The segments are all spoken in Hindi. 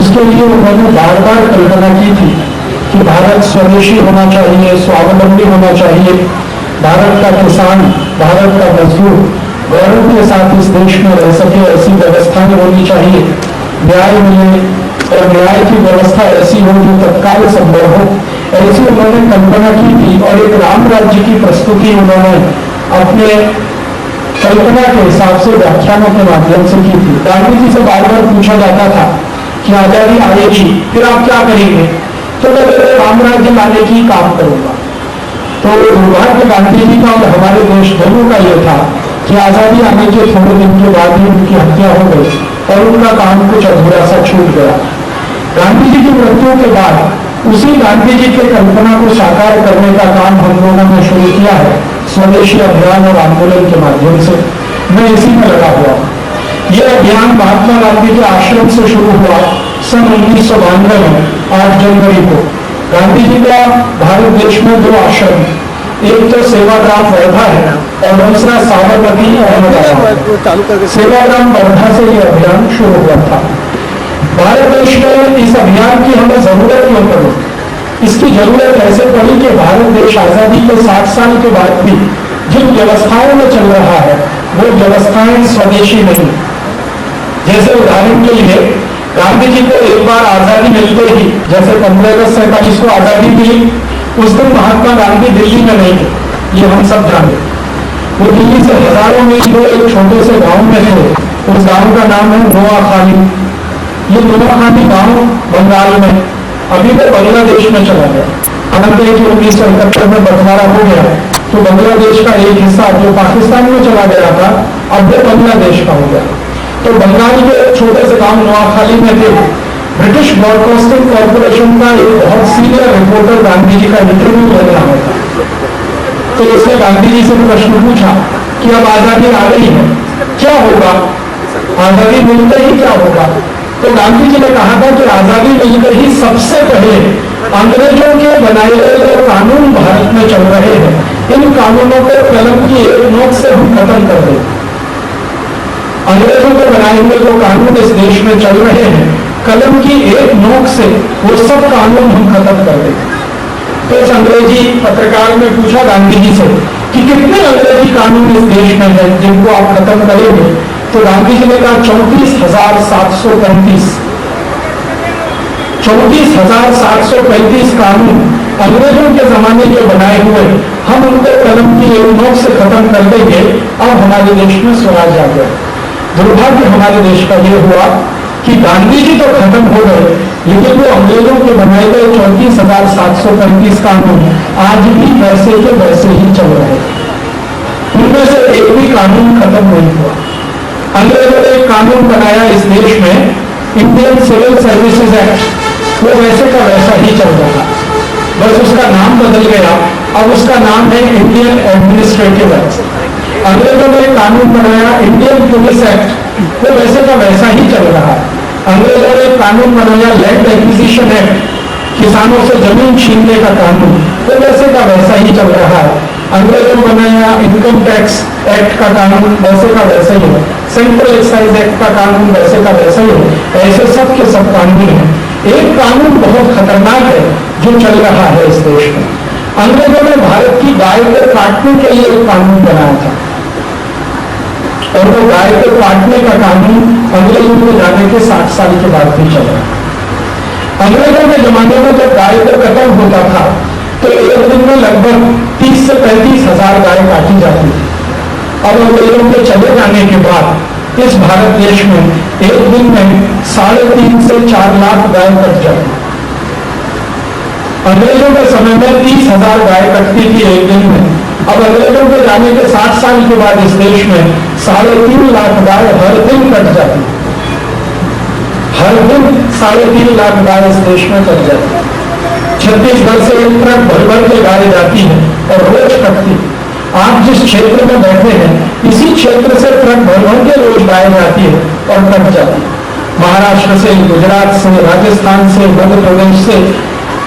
उसके लिए उन्होंने बार बार कल्पना की थी कि भारत स्वदेशी होना चाहिए, स्वावलंबी होना चाहिए, भारत का किसान, भारत का मजदूर गौरव के साथ इस देश में रह सके, ऐसी व्यवस्थाएं होनी चाहिए, न्याय मिले और न्याय की व्यवस्था ऐसी हो जो तत्काल संभव हो, ऐसी उन्होंने कल्पना की थी। और एक राम राज्य की प्रस्तुति उन्होंने अपने कल्पना के हिसाब से व्याख्यानों के माध्यम से की थी। गांधी जी से बार बार पूछा जाता था कि आजादी आएगी फिर आप क्या करेंगे, तो मैं राम राज्य लाने की काम करूंगा। तो दुर्भाग्य गांधी जी का और हमारे देश दोनों का यह था कि आजादी आने के थोड़े दिन के बाद ही उनकी हत्या हो गई और उनका काम कुछ अधूरा सा छूट गया। गांधी जी की मृत्यु के बाद उसी गांधी जी के कल्पना को साकार करने का काम हम लोगों ने शुरू किया है स्वदेशी अभियान और आंदोलन के माध्यम से। मैं इसी में लगा हुआ। यह अभियान महात्मा गांधी के आश्रम से शुरू हुआ सन 1992 में 8 जनवरी को। गांधी जी का भारत देश में 2 आश्रम, एक तो सेवाग्राम वर्धा है और दूसरा साबरमती अहमदाबाद। सेवाग्राम वर्धा से यह अभियान शुरू हुआ था। भारत देश में इस अभियान की हमें जरूरत क्यों पड़ी? इसकी जरूरत ऐसे पड़ी कि भारत देश आजादी के 60 साल के बाद भी जिन व्यवस्थाओं में चल रहा है वो व्यवस्थाएं स्वदेशी नहीं। जैसे उदाहरण के लिए गांधी जी को एक बार आजादी मिलते ही, जैसे 15 अगस्त 47 को आजादी मिली, उस दिन महात्मा गांधी दिल्ली में नहीं थे, ये हम सब जानते। वो दिल्ली से हजारों मील दूर एक छोटे से गांव में थे। उस गांव का नाम है नोआखाली। ये नोआखाली गांव बंगाल में, अभी तो बांग्लादेश में चला गया। हालांकि 1971 में बंटवारा हो गया तो बांग्लादेश का एक हिस्सा जो पाकिस्तान में चला गया था अब वो बांग्लादेश का हो गया। तो बंगाल के छोटे से गांव नोआखाली में थे। ब्रिटिश ब्रॉडकास्टिंग कॉर्पोरेशन का एक बहुत सीनियर रिपोर्टर गांधी जी का इंटरव्यू लेने आया था। तो उसने गांधी जी से प्रश्न पूछा कि अब आजादी आ गई है, क्या होगा, आजादी मिलते ही क्या होगा? तो गांधी जी ने कहा था कि आजादी मिलकर ही सबसे पहले अंग्रेजों के बनाए गए जो कानून भारत में चल रहे हैं, इन कानूनों को कलम की एक नोक से हम खत्म कर दें। अंग्रेजों के बनाए हुए जो कानून इस देश में चल रहे हैं, कलम की एक नोक से वो सब कानून हम खत्म कर दें। तो इस अंग्रेजी पत्रकार ने पूछा गांधी जी से कि कितने अंग्रेजी कानून इस देश में हैं जिनको आप खत्म करेंगे? तो गांधी जी ने कहा 34,735। 34,735 कानून अंग्रेजों के जमाने के बनाए हुए, हम उनको कलम की एक नोक से खत्म कर देंगे। अब हमारे देश में स्वराज आ गया। दुर्भाग्य हमारे देश का यह हुआ कि गांधी जी तो खत्म हो गए, लेकिन वो अंग्रेजों के बनाए गए 34,735 कानून आज भी वैसे के वैसे ही चल रहे। उनमें से एक भी कानून खत्म नहीं हुआ। अंग्रेजों ने एक कानून बनाया इस देश में, इंडियन सिविल सर्विसेज एक्ट, वो वैसे का वैसा ही चल रहा, बस उसका नाम बदल गया। अब उसका नाम है इंडियन एडमिनिस्ट्रेटिव एक्ट। अंग्रेजों ने एक कानून बनाया इंडियन पुलिस एक्ट, वो वैसे का वैसा ही चल रहा है। अंग्रेजों ने एक कानून बनाया लैंड एक्विजिशन एक्ट, किसानों से जमीन छीनने का कानून, वो वैसे का वैसा ही चल रहा है। अंग्रेजों ने बनाया इनकम टैक्स एक्ट का कानून, वैसे का वैसा ही है। सेंट्रल एक्साइज एक्ट का कानून वैसे का वैसा ही है। ऐसे सब के सब कानून हैं। एक कानून बहुत खतरनाक है जो चल रहा है इस देश में। अंग्रेजों ने भारत की गाय को काटने के लिए एक कानून बनाया था और वो गाय को काटने का कानून अंग्रेजों के जाने के 60 साल के बाद भी चल रहा है। अंग्रेजों के जमाने में जब गाय को कत्ल होता था तो एक दिन में लगभग 30 से 35 हजार गाय काटी जाती थी। अब अंग्रेजों के चले जाने के बाद इस भारत देश में एक दिन में 3.5 से 4 लाख गाय कट जाती। अंग्रेजों के समय में 30,000 गाय कटती थी एक दिन में। अब अंग्रेजों के जाने के 60 साल के बाद इस देश में 3.5 लाख गाय हर दिन कट जाती। हर दिन 3.5 लाख गाय इस देश में कट जाती। छत्तीसगढ़ से एक ट्रक भर भर के गाय जाती है और रोज कटती। आप जिस क्षेत्र में बैठे हैं इसी क्षेत्र से ट्रक भर भर के रोज गाय जाती है और कट जाती। महाराष्ट्र से, गुजरात से, राजस्थान से, मध्य प्रदेश से,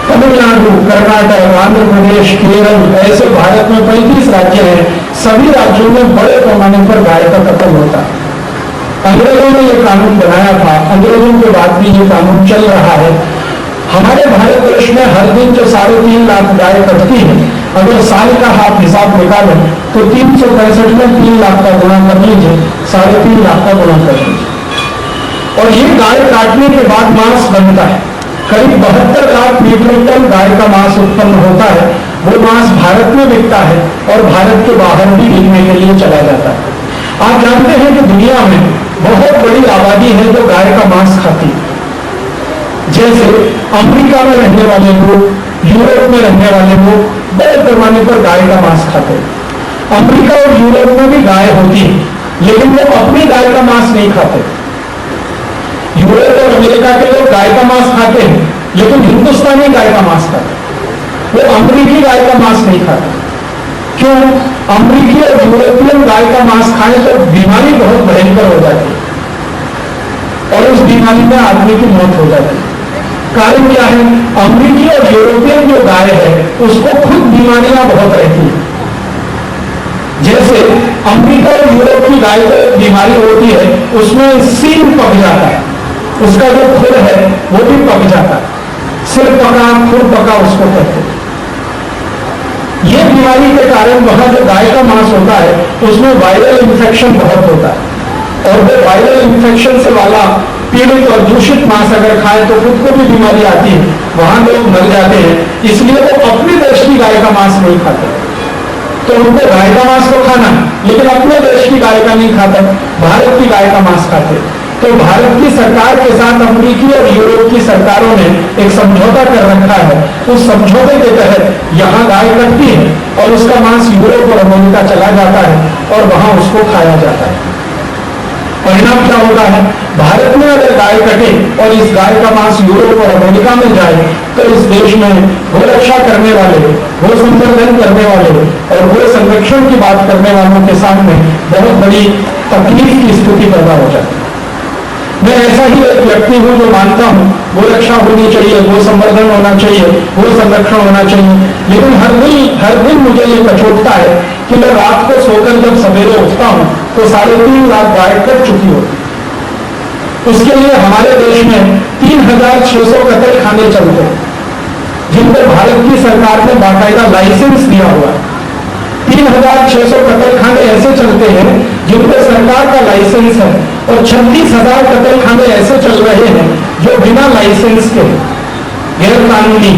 तमिलनाडु, कर्नाटक, आंध्र प्रदेश, केरल, ऐसे भारत में 35 राज्य हैं। सभी राज्यों में बड़े पैमाने पर गाय का कत्ल होता है। अंग्रेजों ने ये कानून बनाया था, अंग्रेजों के बाद भी ये कानून चल रहा है। हमारे भारत देश में हर दिन जो 3.5 लाख गाय कटती है, अगर साल का आप हिसाब निकालें तो 365 में 3 लाख का गुणा कर लीजिए, 3.5 लाख का गुणा कर लीजिए। और ये गाय काटने के बाद मांस बनता है, करीब 72 लाख मीट्रिक टन गाय का मांस उत्पन्न होता है। वो मांस भारत में बिकता है और भारत के बाहर भी बिकने के लिए चला जाता है। आप जानते हैं कि दुनिया में बहुत बड़ी आबादी है जो गाय का मांस खाती है। जैसे अमेरिका में रहने वाले लोग, यूरोप में रहने वाले लोग बड़े पैमाने पर गाय का मांस खाते हैं। अमेरिका और यूरोप में भी गाय होती है, लेकिन वो अपनी गाय का मांस नहीं खाते। यूरोप और अमेरिका के लोग गाय का मांस खाते हैं, लेकिन हिंदुस्तानी गाय का मांस खाते हैं। वो अमेरिकी गाय का मांस नहीं खाते। क्यों? अमेरिकी और यूरोपियन गाय का मांस खाने तो बीमारी बहुत भयंकर हो जाती है और उस बीमारी में आदमी की मौत हो जाती है। कारण क्या है? अमेरिकी और यूरोपियन जो गाय है उसको खुद बीमारियां बहुत रहती है। जैसे अमेरिका और यूरोप की गाय को बीमारी होती है, उसमें सींग पक जाता है, उसका जो खुर है वो भी पक जाता है, सिर पका, खुर पका उसको कहते हैं। ये बीमारी के कारण वहां जो गाय का मांस होता है उसमें वायरल इन्फेक्शन बहुत होता है और वो वायरल इन्फेक्शन से वाला पीड़ित और दूषित मांस अगर खाए तो खुद को भी बीमारी आती है, वहां लोग मर जाते हैं। इसलिए वो अपने देश की गाय का मांस नहीं खाते। तो उनको गाय का मांस तो खाना, लेकिन अपने देश की गाय का नहीं खाता, भारत की गाय का मांस खाते। तो भारत की सरकार के साथ अमेरिकी और यूरोप की सरकारों ने एक समझौता कर रखा है। उस समझौते के तहत यहाँ गाय कटती है और उसका मांस यूरोप और अमेरिका चला जाता है और वहां उसको खाया जाता है। परिणाम क्या होता है? भारत में अगर गाय कटे और इस गाय का मांस यूरोप और अमेरिका में जाए तो इस देश में गोरक्षा करने वाले, गो संवर्धन करने वाले और गो संरक्षण की बात करने वालों के सामने बहुत बड़ी तकलीफ की स्थिति पैदा हो जाती है। मैं ऐसा ही एक व्यक्ति हूं जो मानता हूं गो रक्षा होनी चाहिए, गो संवर्धन होना चाहिए, गो संरक्षण होना चाहिए, लेकिन हर दिन मुझे ये कचोटता है कि मैं रात को सोकर जब सवेरे उठता हूं तो 3.5 लाख गाय कट चुकी होती। उसके लिए हमारे देश में 3600 कतल खाने चलते हैं, जिन पर भारत की सरकार ने बाकायदा लाइसेंस दिया हुआ है। 3600 कतल खाने ऐसे चलते हैं जिन पर सरकार का लाइसेंस है और 36,000 कतल खाने ऐसे चल रहे हैं जो बिना लाइसेंस के गैर कानूनी।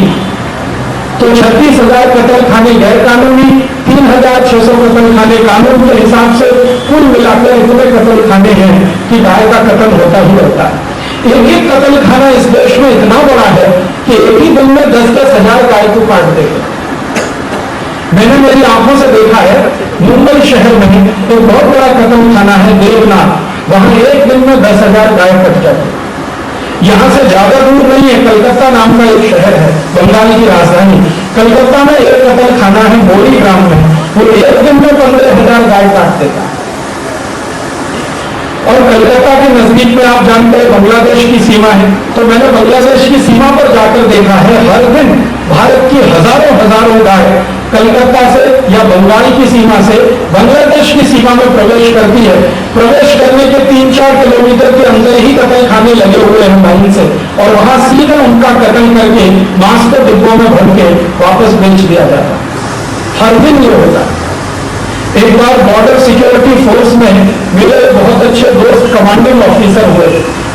तो 36,000 कतल खाने गैर कानूनी, 3600 कतल खाने कानून के हिसाब से कुल मिलाकर इतने कतल खाने हैं कि गाय का कतल होता ही रहता है। एक कतल खाना इस देश में इतना बड़ा है कि एक ही दिन में 10-10 हजार गाय को काट देते। मैंने मेरी आंखों से देखा है, मुंबई शहर में एक बहुत बड़ा कतल खाना है देवनाथ, वहां एक दिन में 10,000 गाय कट जाती। यहां से ज्यादा दूर नहीं है, कलकत्ता नाम का एक शहर है, बंगाल की राजधानी। कलकत्ता में एक कतल खाना है मोरी ग्राम में, वो एक दिन में 15,000 गाय काट देता है। और कलकत्ता के नजदीक में आप जानते हैं बांग्लादेश की सीमा है, तो मैंने बांग्लादेश की सीमा पर जाकर देखा है हर दिन भारत की हजारों गाय कलकत्ता से या बंगाल की सीमा से बांग्लादेश की सीमा में प्रवेश करती है। प्रवेश करने के 3-4 किलोमीटर के अंदर ही कतल खाने लगे हुए हैं लाइन से, और वहां सीधा उनका कतल करके मांस को डिब्बों में भर के वापस बेच दिया जाता है। हर दिन ये होता है। एक बार बॉर्डर सिक्योरिटी फोर्स में मेरे बहुत अच्छे दोस्त कमांडिंग ऑफिसर हुए,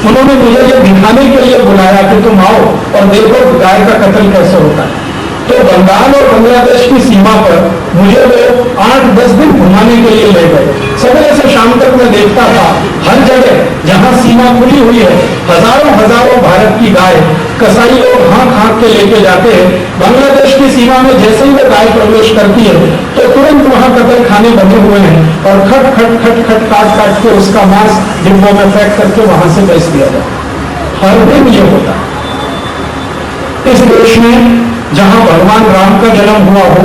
उन्होंने मुझे ये दिखाने के लिए बुलाया कि तुम आओ और देखो गाय का कत्ल कैसे होता है। तो बंगाल और बांग्लादेश की सीमा पर मुझे वो 8-10 दिन घुमाने के लिए ले गए। सवेरे से शाम तक मैं देखता था हर जगह जहां सीमा खुली हुई है हजारों भारत की गाय कसाई लोग हाँक के लेके जाते हैं। बांग्लादेश की सीमा में जैसे ही वो गाय प्रवेश करती है तो तुरंत वहां कतल खाने बने हुए हैं और खट खट काट के उसका मांस डिब्बों में पैक करके वहां से बेच दिया जाता। हर दिन ये होता है। इस देश में जहां भगवान राम का जन्म हुआ हो,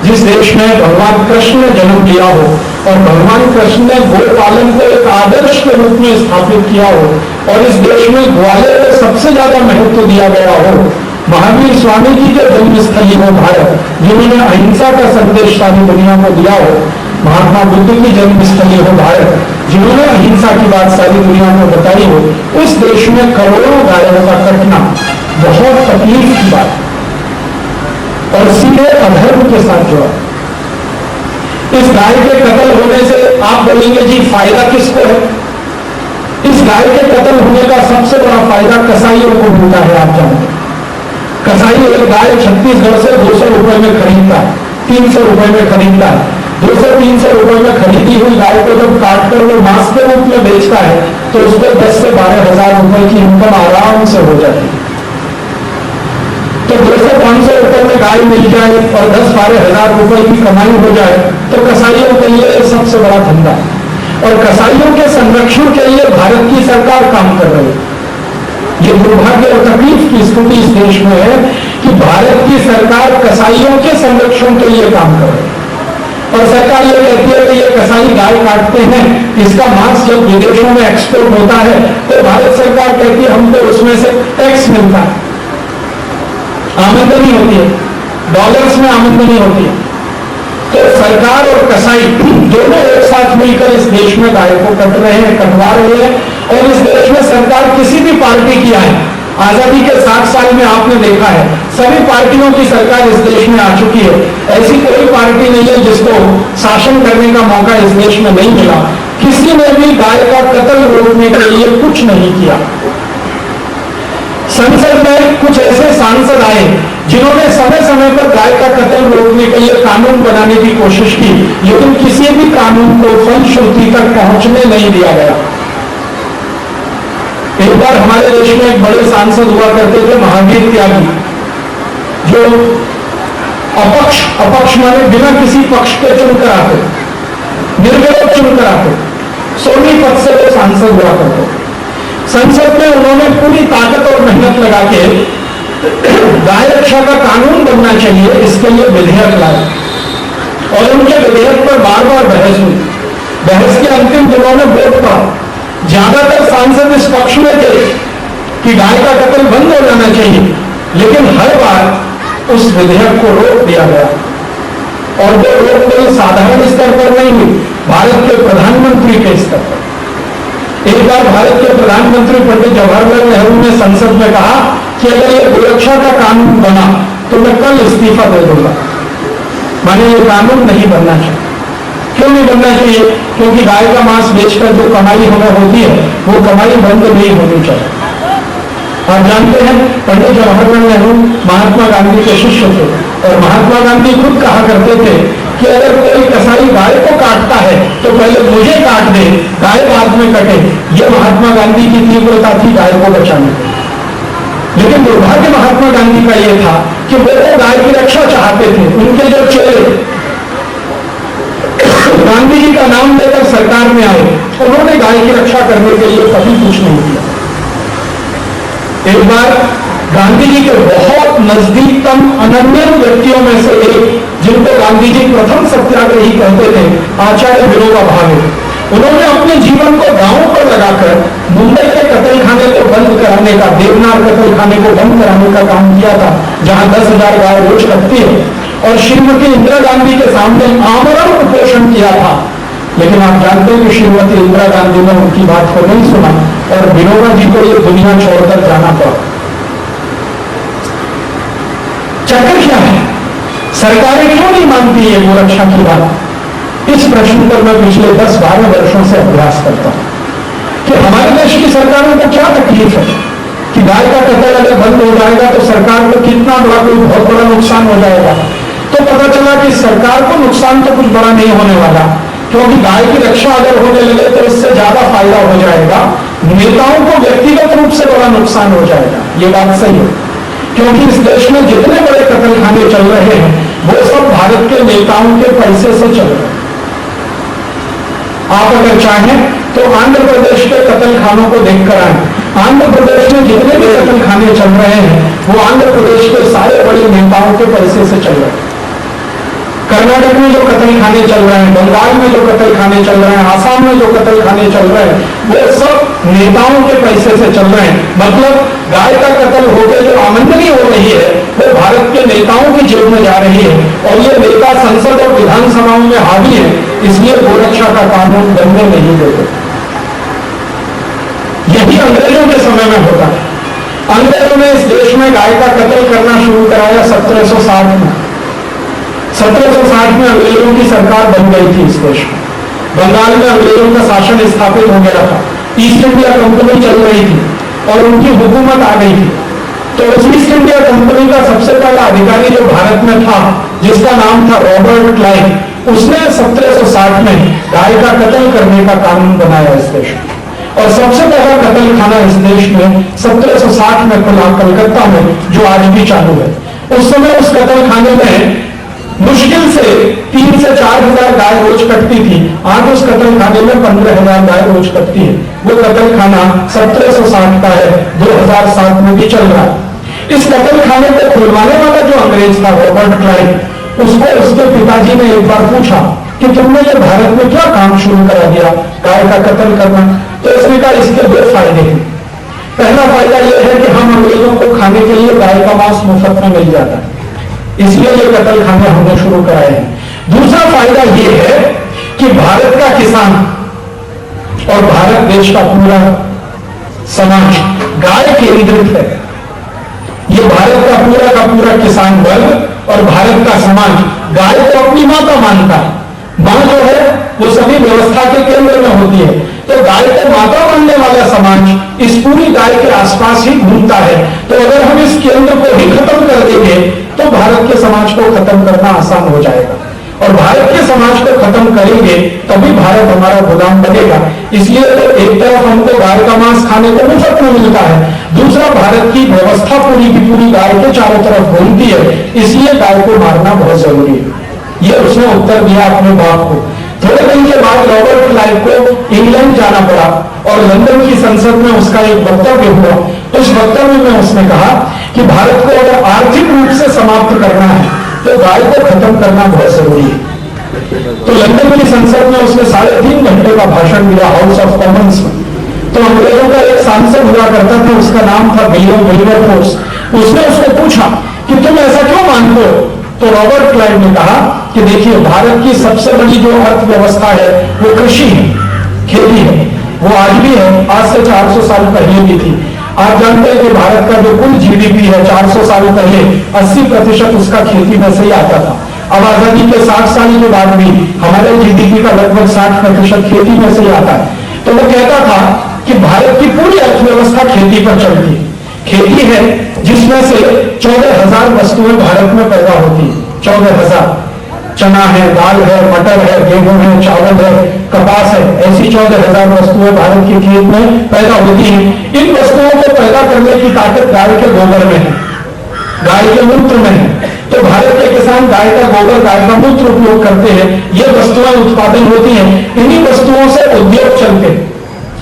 जिस देश में भगवान कृष्ण ने जन्म लिया हो और भगवान कृष्ण ने गोपालन को एक आदर्श के रूप में स्थापित किया हो, और इस देश में ग्वालियर को सबसे ज्यादा महत्व दिया गया हो, महावीर स्वामी जी के जन्मस्थली हो भारत, जिन्होंने अहिंसा का संदेश सारी दुनिया को दिया हो, महात्मा बुद्ध की जन्मस्थली हो भारत, जिन्होंने अहिंसा की बात सारी दुनिया को बताई हो, उस देश में करोड़ों गायों का कटना बहुत तकलीफ की बात और सीधे अधर्म के साथ जुड़ा। इस गाय के कत्ल होने से आप बोलेंगे जी फायदा किसको है? इस गाय के कत्ल होने का सबसे बड़ा फायदा कसाईयों को मिलता है। आप जानते हैं कसाई एक गाय छत्तीसगढ़ से 200 रुपए में खरीदता है, 300 रुपए में खरीदता है। 200-300 रुपए में खरीदी हुई गाय को जब काटकर वो मांस के रूप में बेचता है तो उस पर 10 से 12 हजार रुपए की इनकम आराम से हो जाती है। तो 200-500 रुपए में गाय मिल जाए और 10-12 हजार रुपए की कमाई हो जाए तो कसाईयों के लिए सबसे बड़ा धंधा है। और कसाईयों के संरक्षण के लिए भारत की सरकार काम कर रही है। ये दुर्भाग्य और तकलीफ की स्थिति इस देश में है कि भारत की सरकार कसाईयों के संरक्षण के लिए काम कर रही है। और सरकार ये कहती है कि ये कसाई गाय काटते हैं, इसका मांस जब विदेशों में एक्सपोर्ट होता है तो भारत सरकार कहती है हमको उसमें से टैक्स मिलता है, आमदनी होती है, डॉलर्स में आमदनी होती है। तो सरकार और कसाई दोनों एक साथ मिलकर इस देश में गाय को कट रहे हैं, कटवा रहे हैं। और इस देश में सरकार किसी भी पार्टी की आए, आजादी के 60 साल में आपने देखा है सभी पार्टियों की सरकार इस देश में आ चुकी है। ऐसी कोई पार्टी नहीं है जिसको शासन करने का मौका इस देश में नहीं मिला। किसी ने भी गाय का कत्ल रोकने के लिए कुछ नहीं किया। संसद में कुछ ऐसे सांसद आए जिन्होंने समय समय पर गाय का कत्ल रोकने के लिए कानून बनाने की कोशिश की, लेकिन किसी भी कानून को फलश्रुति तक पहुंचने नहीं दिया गया। एक बार हमारे देश में एक बड़े सांसद हुआ करते थे महावीर त्यागी, जो अपक्ष माने बिना किसी पक्ष के चुनकर आते, निर्विरोध चुनकर आते, सोनीपत से वो सांसद हुआ करते। संसद में उन्होंने पूरी ताकत और मेहनत लगा के गाय रक्षा का कानून बनना चाहिए इसके लिए विधेयक लाए और उनके विधेयक पर बार बार बहस हुई। बहस के अंतिम दिनों में वोट पड़ा। ज्यादातर सांसद इस पक्ष में थे कि गाय का कत्ल बंद हो जाना चाहिए, लेकिन हर बार उस विधेयक को रोक दिया गया। और वो रोक कोई साधारण स्तर पर नहीं हुई, भारत के प्रधानमंत्री के स्तर पर। एक बार भारत के प्रधानमंत्री पंडित जवाहरलाल नेहरू ने संसद में कहा कि अगर ये गोरक्षा का कानून बना तो मैं कल इस्तीफा दे दूंगा। माने ये कानून नहीं बनना चाहिए। क्यों नहीं बनना चाहिए? क्योंकि गाय का मांस बेचकर जो कमाई हमें होती है वो कमाई बंद नहीं होनी चाहिए। आप जानते हैं पंडित जवाहरलाल नेहरू महात्मा गांधी के शिष्य थे और महात्मा गांधी खुद कहा करते थे कि अगर कोई कसाई गाय को काटता है तो पहले मुझे काट दे, गाय बाद में कटे। ये महात्मा गांधी की तीव्रता थी गाय को बचाने की। लेकिन दुर्भाग्य महात्मा गांधी का यह था कि वो गाय की रक्षा चाहते थे। उनके जो चेले गांधी जी का नाम लेकर सरकार में आए, उन्होंने गाय की रक्षा करने के लिए कभी कुछ नहीं किया। एक बार गांधी जी के बहुत नजदीकतम अनन्य व्यक्तियों में से एक, जिनको गांधी जी प्रथम सत्याग्रही कहते थे, आचार्य विनोबा भावे, उन्होंने अपने जीवन को दांव पर लगाकर मुंबई के कत्लखाने को बंद कराने का, देवनार कत्लखाने को बंद कराने का काम किया था, जहां 10,000 गाय रोज कटती है। और श्रीमती इंदिरा गांधी के सामने आमरण उपोषण किया था। लेकिन आप जानते हैं कि श्रीमती इंदिरा गांधी ने उनकी बात को नहीं सुना और विनोबा जी को ये दुनिया छोड़कर जाना पड़ा। चक्कर क्या है? सरकारें क्यों नहीं मानती है गोरक्षा की बात? इस प्रश्न पर मैं पिछले 10-12 वर्षों से अभ्यास करता हूं कि हमारे देश की सरकारों को क्या तकलीफ है कि गाय का कत्ल अगर बंद हो जाएगा तो सरकार को कितना बड़ा, कोई बहुत बड़ा नुकसान हो जाएगा। तो पता चला कि सरकार को नुकसान तो कुछ बड़ा नहीं होने वाला, क्योंकि गाय की रक्षा अगर होने लगे तो इससे ज्यादा फायदा हो जाएगा। नेताओं को व्यक्तिगत रूप से बड़ा नुकसान हो जाएगा। ये बात सही है, क्योंकि इस देश में जितने बड़े कत्लखाने चल रहे हैं वो सब भारत के नेताओं के पैसे से चल रहे हैं। आप अगर चाहें तो आंध्र प्रदेश के कत्लखानों को देखकर आए। आंध्र प्रदेश में जितने भी कत्लखाने चल रहे हैं वो आंध्र प्रदेश के सारे बड़े नेताओं के पैसे से चल रहे हैं। कर्नाटक में जो कत्लखाने चल रहे हैं, बंगाल में जो कत्लखाने चल रहे हैं, आसाम में जो कत्लखाने चल रहे हैं, वो सब नेताओं के पैसे से चल रहे हैं। मतलब गाय का कत्ल होकर जो आमदनी हो रही है वो भारत के नेताओं की जेब में जा रही है और ये नेता संसद और विधानसभाओं में हावी है, इसलिए गोरक्षा का कानून बनने नहीं देते। यही अंग्रेजों के समय में होता है। अंग्रेजों ने इस देश में गाय का कत्ल करना शुरू कराया 1760 में। 1760 में अंग्रेजों की सरकार बन गई थी इस देश में। बंगाल में अंग्रेजों का शासन स्थापित हो गया था, ईस्ट इंडिया कंपनी चल रही थी और उनकी हुकूमत आ गई थी। तो उस ईस्ट इंडिया कंपनी का सबसे पहला अधिकारी जो भारत में था, जिसका नाम था रॉबर्ट क्लाइव, उसने 1760 में गाय का कत्ल करने का कानून बनाया इस देश में। और सबसे पहला कत्ल खाना इस देश में 1760 में खुला कलकत्ता में, जो आज भी चालू है। उस समय उस कत्ल खाने में मुश्किल से 3 से 4 हजार गाय रोज कटती थी। आज उस कत्ल खाने में 15,000 गाय रोज कटती है। वो कत्ल खाना 1760 का है, 2007 में भी चल रहा है। इस कत्ल खाने को खुलवाने वाला जो अंग्रेज था रॉबर्ट क्लाइव, उसको उसके पिताजी ने एक बार पूछा कि तुमने ये भारत में क्या काम शुरू करा दिया, गाय का कत्ल करना। तो इसने कहा इसके 2 फायदे हैं। पहला फायदा यह है कि हम अंग्रेजों को खाने के लिए गाय का मांस मुफ्त में मिल जाता है, इसलिए ये कत्ल खाने हमने शुरू कराए हैं। दूसरा फायदा यह है कि भारत का किसान और भारत देश का पूरा समाज गाय केंद्रित है। ये भारत का पूरा किसान वर्ग और भारत का समाज गाय को अपनी माता मानता है। मां जो है वो सभी व्यवस्था के केंद्र में होती है। तो गाय को माता मानने वाला समाज इस पूरी गाय के आसपास ही घूमता है। तो अगर हम इस केंद्र को ही खत्म कर देंगे तो भारत के समाज को खत्म करना आसान हो जाएगा, और भारत के समाज को खत्म करेंगे तभी भारत हमारा गुलाम बनेगा। इसलिए तो एक तरफ हमको गाय का मांस खाने को मुफ्त में मिलता है, दूसरा भारत की व्यवस्था पूरी की पूरी गाय के चारों तरफ घूमती है, इसलिए गाय को मारना बहुत जरूरी है। ये उसने उत्तर दिया अपने बाप को। थोड़े दिन के बाद रॉबर्ट क्लाइव को इंग्लैंड जाना पड़ा और लंदन की संसद में उसका एक वक्तव्य हुआ। उस वक्तव्य में उसने कहा कि भारत को अगर आर्थिक रूप से समाप्त करना है तो गाय को खत्म करना बहुत जरूरी है। तो लंदन की संसद में उसने 3.5 घंटे का भाषण दिया हाउस ऑफ कॉमन्स में। तो अंग्रेजों का एक सांसद हुआ करता था, उसका नाम था विलियम विल्बरफोर्स। उसने उसको पूछा कि तुम ऐसा क्यों मानते हो? तो रॉबर्ट क्लाइव ने कहा कि देखिए, भारत की सबसे बड़ी जो अर्थव्यवस्था है वो कृषि है, खेती है। वो आज भी है, आज से 400 साल पहले भी थी। आप जानते हैं कि भारत का जो कुल जीडीपी है 400 साल पहले 80% उसका खेती में से ही आता था। अब आजादी के 60 साल के बाद भी हमारे जीडीपी का लगभग 60% खेती में से ही आता है। तो वो कहता था कि भारत की पूरी अर्थव्यवस्था खेती पर चलती है। खेती है जिसमें से 14,000 वस्तुएं भारत में पैदा होती है। 14,000 चना है, दाल है, मटर है, गेहूं है, चावल है, कपास है, ऐसी 14,000 वस्तुएं भारत के खेत में पैदा होती हैं। इन वस्तुओं को पैदा करने की ताकत गाय के गोबर में है, गाय के मूत्र में है। तो भारत के किसान गाय का गोबर, गाय का मूत्र उपयोग करते हैं। ये वस्तुएं उत्पादन होती हैं, इन्हीं वस्तुओं से उद्योग चलते हैं।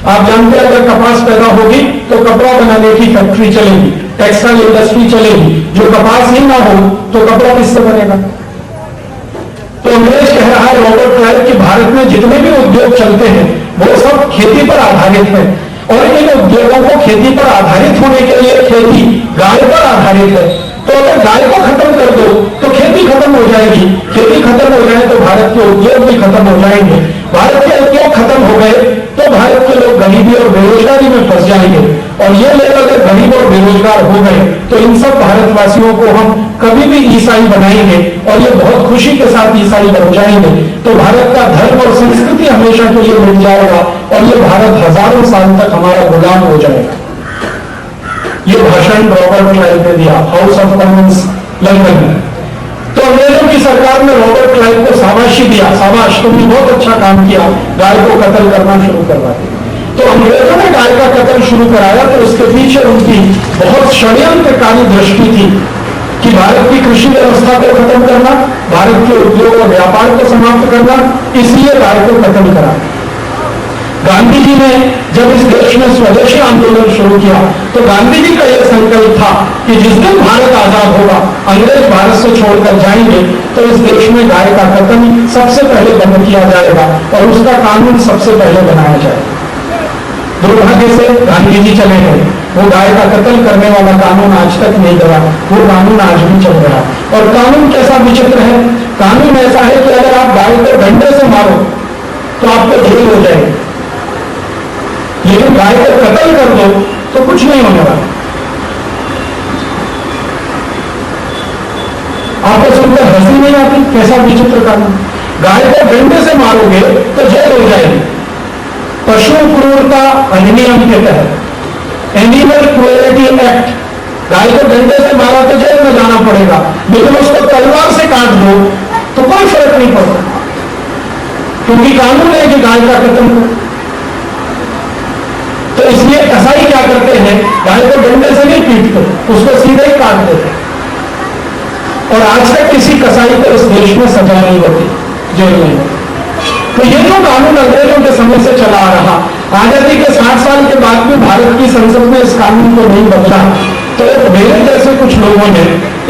आप जानते हैं अगर कपास पैदा होगी तो कपड़ा बनाने की फैक्ट्री चलेगी, टेक्सटाइल इंडस्ट्री चलेगी। जो कपास ही ना हो तो कपड़ा किससे बनेगा? तो अंग्रेज कह रहा है रॉबर्ट क्लाइव कि भारत में जितने भी उद्योग चलते हैं वो सब खेती पर आधारित है, और इन उद्योगों को खेती पर आधारित होने के लिए खेती गाय पर आधारित है। तो अगर गाय को खत्म कर दो तो खेती खत्म हो जाएगी, खेती खत्म हो जाए तो भारत के उद्योग भी खत्म हो जाएंगे। भारत के उद्योग खत्म हो गए तो भारत के लोग गरीबी और बेरोजगारी में फंस जाएंगे, और ये लोग अगर गरीब और बेरोजगार हो गए तो इन सब भारतवासियों को हम कभी भी ईसाई बनाएंगे और ये बहुत खुशी के साथ ईसाई बन जाएंगे। तो भारत का धर्म और संस्कृति हमेशा के लिए मिट जाएगा और ये भारत हजारों साल तक हमारा गुलाम हो जाएगा। ये भाषण रॉबर्ट क्लाइव ने दिया हाउस ऑफ कॉमन्स लंदन में। तो अंग्रेजों की सरकार ने रॉबर्ट क्लाइव को शाबाशी दिया, शाबाश तुमने बहुत अच्छा काम किया, गाय को कत्ल करना शुरू करवा दिया। तो अंग्रेजों ने गाय का कत्ल शुरू कराया तो उसके पीछे उनकी बहुत षड्यंत्रकारी दृष्टि थी कि भारत की कृषि व्यवस्था को खत्म करना, भारत के उद्योग और व्यापार को समाप्त करना, इसलिए गाय को कत्ल करा। गांधी जी ने जब इस देश में स्वदेशी आंदोलन शुरू किया तो गांधी जी का यह संकल्प था कि जिस दिन भारत आजाद होगा, अंग्रेज भारत से छोड़कर जाएंगे, तो इस देश में गाय का कत्ल सबसे पहले बंद किया जाएगा और उसका कानून सबसे पहले बनाया जाएगा। दुर्भाग्य से गांधी जी चले गए, वो गाय का कत्ल करने वाला कानून आज तक नहीं गया, वो कानून आज भी चल रहा है। और कानून कैसा विचित्र है, कानून ऐसा है कि अगर आप गाय को डंडे से मारो तो आपको जेल हो जाएगी, लेकिन गाय को कत्ल कर दो तो कुछ नहीं होने वाला। आपको सुनकर हंसी नहीं आती, कैसा विचित्र कानून। गाय को डंडे से मारोगे तो जेल हो जाएगी। पशु क्रूरता अधिनियम के तहत एनिमल क्रूरलिटी एक्ट, गाय को डंडे से मारा तो जेल में जाना पड़ेगा, लेकिन उसको तलवार से काट दो तो कोई फर्क नहीं पड़ता, क्योंकि कानून है कि गाय का कत्ल हो। तो इसलिए कसाई क्या करते हैं, गाय को डंडे से नहीं पीटते, उसको सीधे ही काट देते। और आज तक किसी कसाई को इस देश में सजा नहीं होती, जेल में। तो ये जो कानून अंग्रेजों के समय से चला आ रहा, आजादी के 60 साल के बाद भी भारत की संसद में इस कानून को नहीं बदला, तो मेरे जैसे कुछ लोगों ने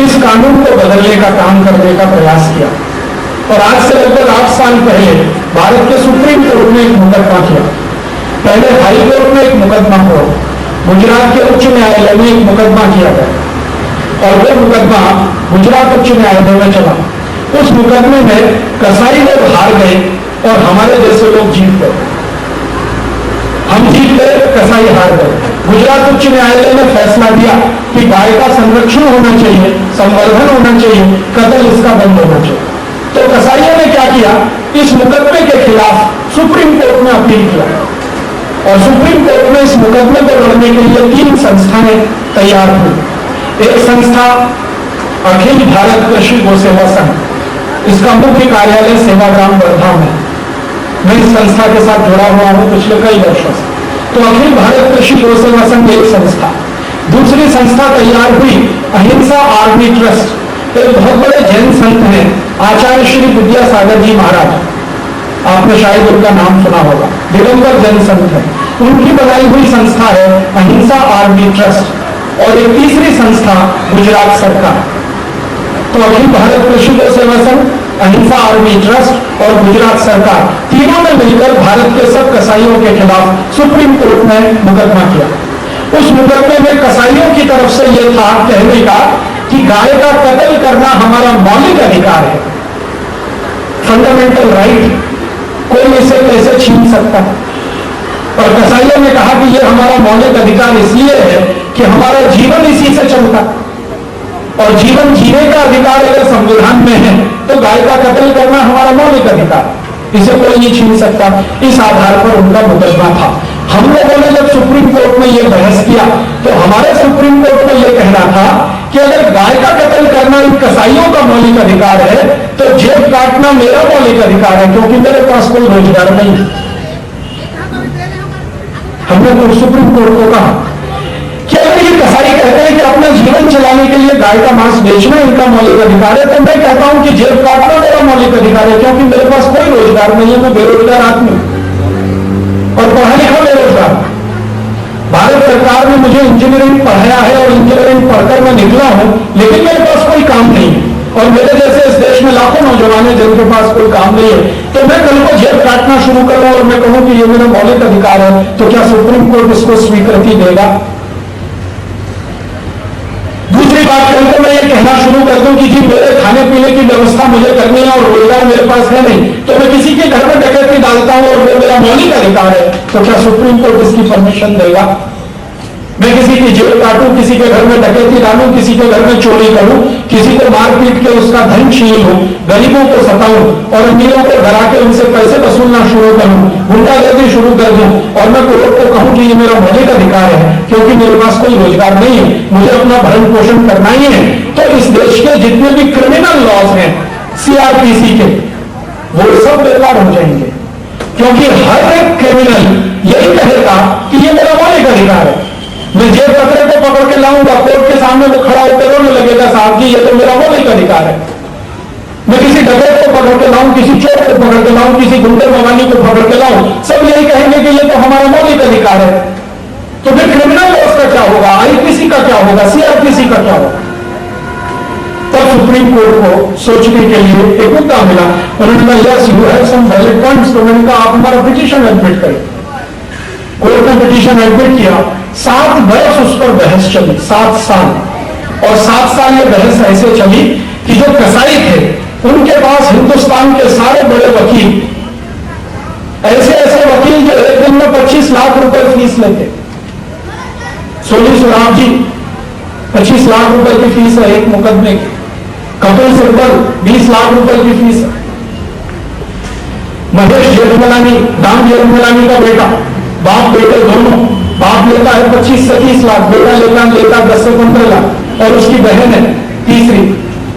इस कानून को बदलने का काम करने का प्रयास किया। और आज से लगभग 8 साल पहले भारत के सुप्रीम कोर्ट में एक मुकदमा किया। पहले हाई कोर्ट में एक मुकदमा हुआ, गुजरात के उच्च न्यायालय में एक मुकदमा किया गया, और वो मुकदमा गुजरात उच्च न्यायालय में चला। उस मुकदमे में कसाई लोग हार गए और हमारे जैसे लोग जीत गए। हम जीत गए, कसाई हार गए। गुजरात उच्च न्यायालय ने फैसला दिया कि गाय का संरक्षण होना चाहिए, संवर्धन होना चाहिए, कत्ल इसका बंद होना चाहिए। तो कसाईयों ने क्या किया, इस मुकदमे के खिलाफ सुप्रीम कोर्ट में अपील किया, और सुप्रीम कोर्ट में इस मुकदमे को लड़ने के लिए 3 संस्थाएं तैयार हुई। एक संस्था अखिल भारत कृषि गौ सेवा संघ, इसका मुख्य कार्यालय सेवाग्राम वर्धा में। मैं इस संस्था के साथ जुड़ा हुआ हूं पिछले कई वर्षों से। तो अखिल भारत कृषि गौ सेवा संघ एक संस्था। दूसरी संस्था तैयार हुई अहिंसा आर्मी ट्रस्ट, एक बहुत बड़े जैन संत हैं आचार्य श्री विद्यासागर जी महाराज, आपने शायद उनका नाम सुना होगा, दिगंबर जैन संत है, उनकी बनाई हुई संस्था है अहिंसा आर्मी ट्रस्ट। और एक तीसरी संस्था गुजरात सरकार। तो अखिल भारत कृषि गौ सेवा संघ, अहिंसा आर्मी ट्रस्ट और गुजरात सरकार, तीनों ने मिलकर भारत के सब कसाईयों के खिलाफ सुप्रीम कोर्ट में मुकदमा किया। उस मुकदमे में कसाईयों की तरफ से यह था कहने का कि गाय का कत्ल करना हमारा मौलिक अधिकार है, फंडामेंटल राइट, कोई इसे कैसे छीन सकता है। और कसाईयों ने कहा कि यह हमारा मौलिक अधिकार इसलिए है कि हमारा जीवन इसी से चलता, और जीवन जीने का अधिकार अगर संविधान में है तो गाय का कत्ल करना हमारा मौलिक अधिकार, इसे कोई नहीं छीन सकता। इस आधार पर उनका मुकदमा था। हम लोगों ने जब सुप्रीम कोर्ट में यह बहस किया तो हमारे सुप्रीम कोर्ट को यह कहना था कि अगर गाय का कत्ल करना इन कसाईयों का मौलिक अधिकार है तो जेब काटना मेरा मौलिक अधिकार है, क्योंकि मेरे पास कोई रोजगार नहीं है। हमने तो सुप्रीम कोर्ट को कहा कि अगर ये कसाई कहते हैं कि अपना जीवन चलाने के लिए गाय का मांस बेचना इनका मौलिक अधिकार है, तो मैं कहता हूं कि जेब काटना मेरा मौलिक अधिकार है, क्योंकि मेरे पास कोई रोजगार नहीं है, मैं बेरोजगार आदमी और पढ़ा लिखा बेरोजगार। भारत सरकार ने मुझे इंजीनियरिंग पढ़ाया है और इंजीनियरिंग पढ़कर मैं निकला हूं, लेकिन मेरे पास कोई काम नहीं है, और मेरे जैसे इस देश में लाखों नौजवान हैं जिनके पास कोई काम नहीं है। तो मैं कल को जेब काटना शुरू करूं और मैं कहूं कि ये मेरा मौलिक अधिकार है, तो क्या सुप्रीम कोर्ट इसको स्वीकृति देगा? दूसरी बात करके मैं ये कहना शुरू कर दूं कि जी मेरे खाने पीने की व्यवस्था मुझे करनी है और रोजगार मेरे पास है नहीं, तो मैं किसी के घर में डकैती डालता हूं और वो मेरा मौलिक अधिकार है, तो क्या सुप्रीम कोर्ट इसकी परमिशन देगा? मैं किसी की जेब काटूं, किसी के घर में डकैती डालूं, किसी के घर में चोरी करूं, किसी को मार पीट के उसका धन छीन लूं, गरीबों को सताऊं और अमीरों को डरा के उनसे पैसे वसूलना शुरू करूं, गुंडागर्दी शुरू कर दूं, और मैं कोर्ट को कहूं कि ये मेरा मौलिक अधिकार है क्योंकि मेरे पास कोई रोजगार नहीं है, मुझे अपना भरण पोषण करना ही है, तो इस देश के जितने भी क्रिमिनल लॉज हैं सीआरपीसी के, वो सब बेकार हो जाएंगे, क्योंकि हर एक क्रिमिनल यही कहेगा कि ये मेरा मौलिक अधिकार है। मैं जेब कतरे को पकड़ के लाऊंगा, कोर्ट के सामने वो खड़ा होकर रोने लगेगा, साहब जी ये तो मेरा मौलिक अधिकार है। मैं किसी डकैत को पकड़ के लाऊं, किसी चोर को पकड़ के लाऊं, किसी गुंडे मवाली को पकड़ के लाऊं, सब यही कहेंगे कि ये तो हमारा मौलिक अधिकार है। तो फिर क्रिमिनल लॉज का क्या होगा, आईपीसी का क्या होगा, सीआरपीसी का क्या होगा? तब सुप्रीम कोर्ट को सोचने के लिए एक मुद्दा मिला। उन्होंने कहा yes you have some valid points, तो मैंने कहा आप हमारा पिटीशन एडमिट करें। कोर्ट ने पिटीशन एडमिट किया, 7 बरस उस पर बहस चली, 7 साल। और 7 साल ये बहस ऐसे चली कि जो कसाई थे उनके पास हिंदुस्तान के सारे बड़े वकील, ऐसे ऐसे वकील जो एक दिन में 25 लाख रुपए फीस लेते। सोनी सुराब जी 25 लाख रुपए की फीस है एक मुकदमे की। कपिल सिब्बल 20 लाख रुपए की फीस है। महेश जेठमलानी, राम जेठमलानी का बेटा, बाप बेटे दोनों, बाप लेता है 25 से 30 लाख, बेटा लेता 10 से 15 लाख, और उसकी बहन है तीसरी,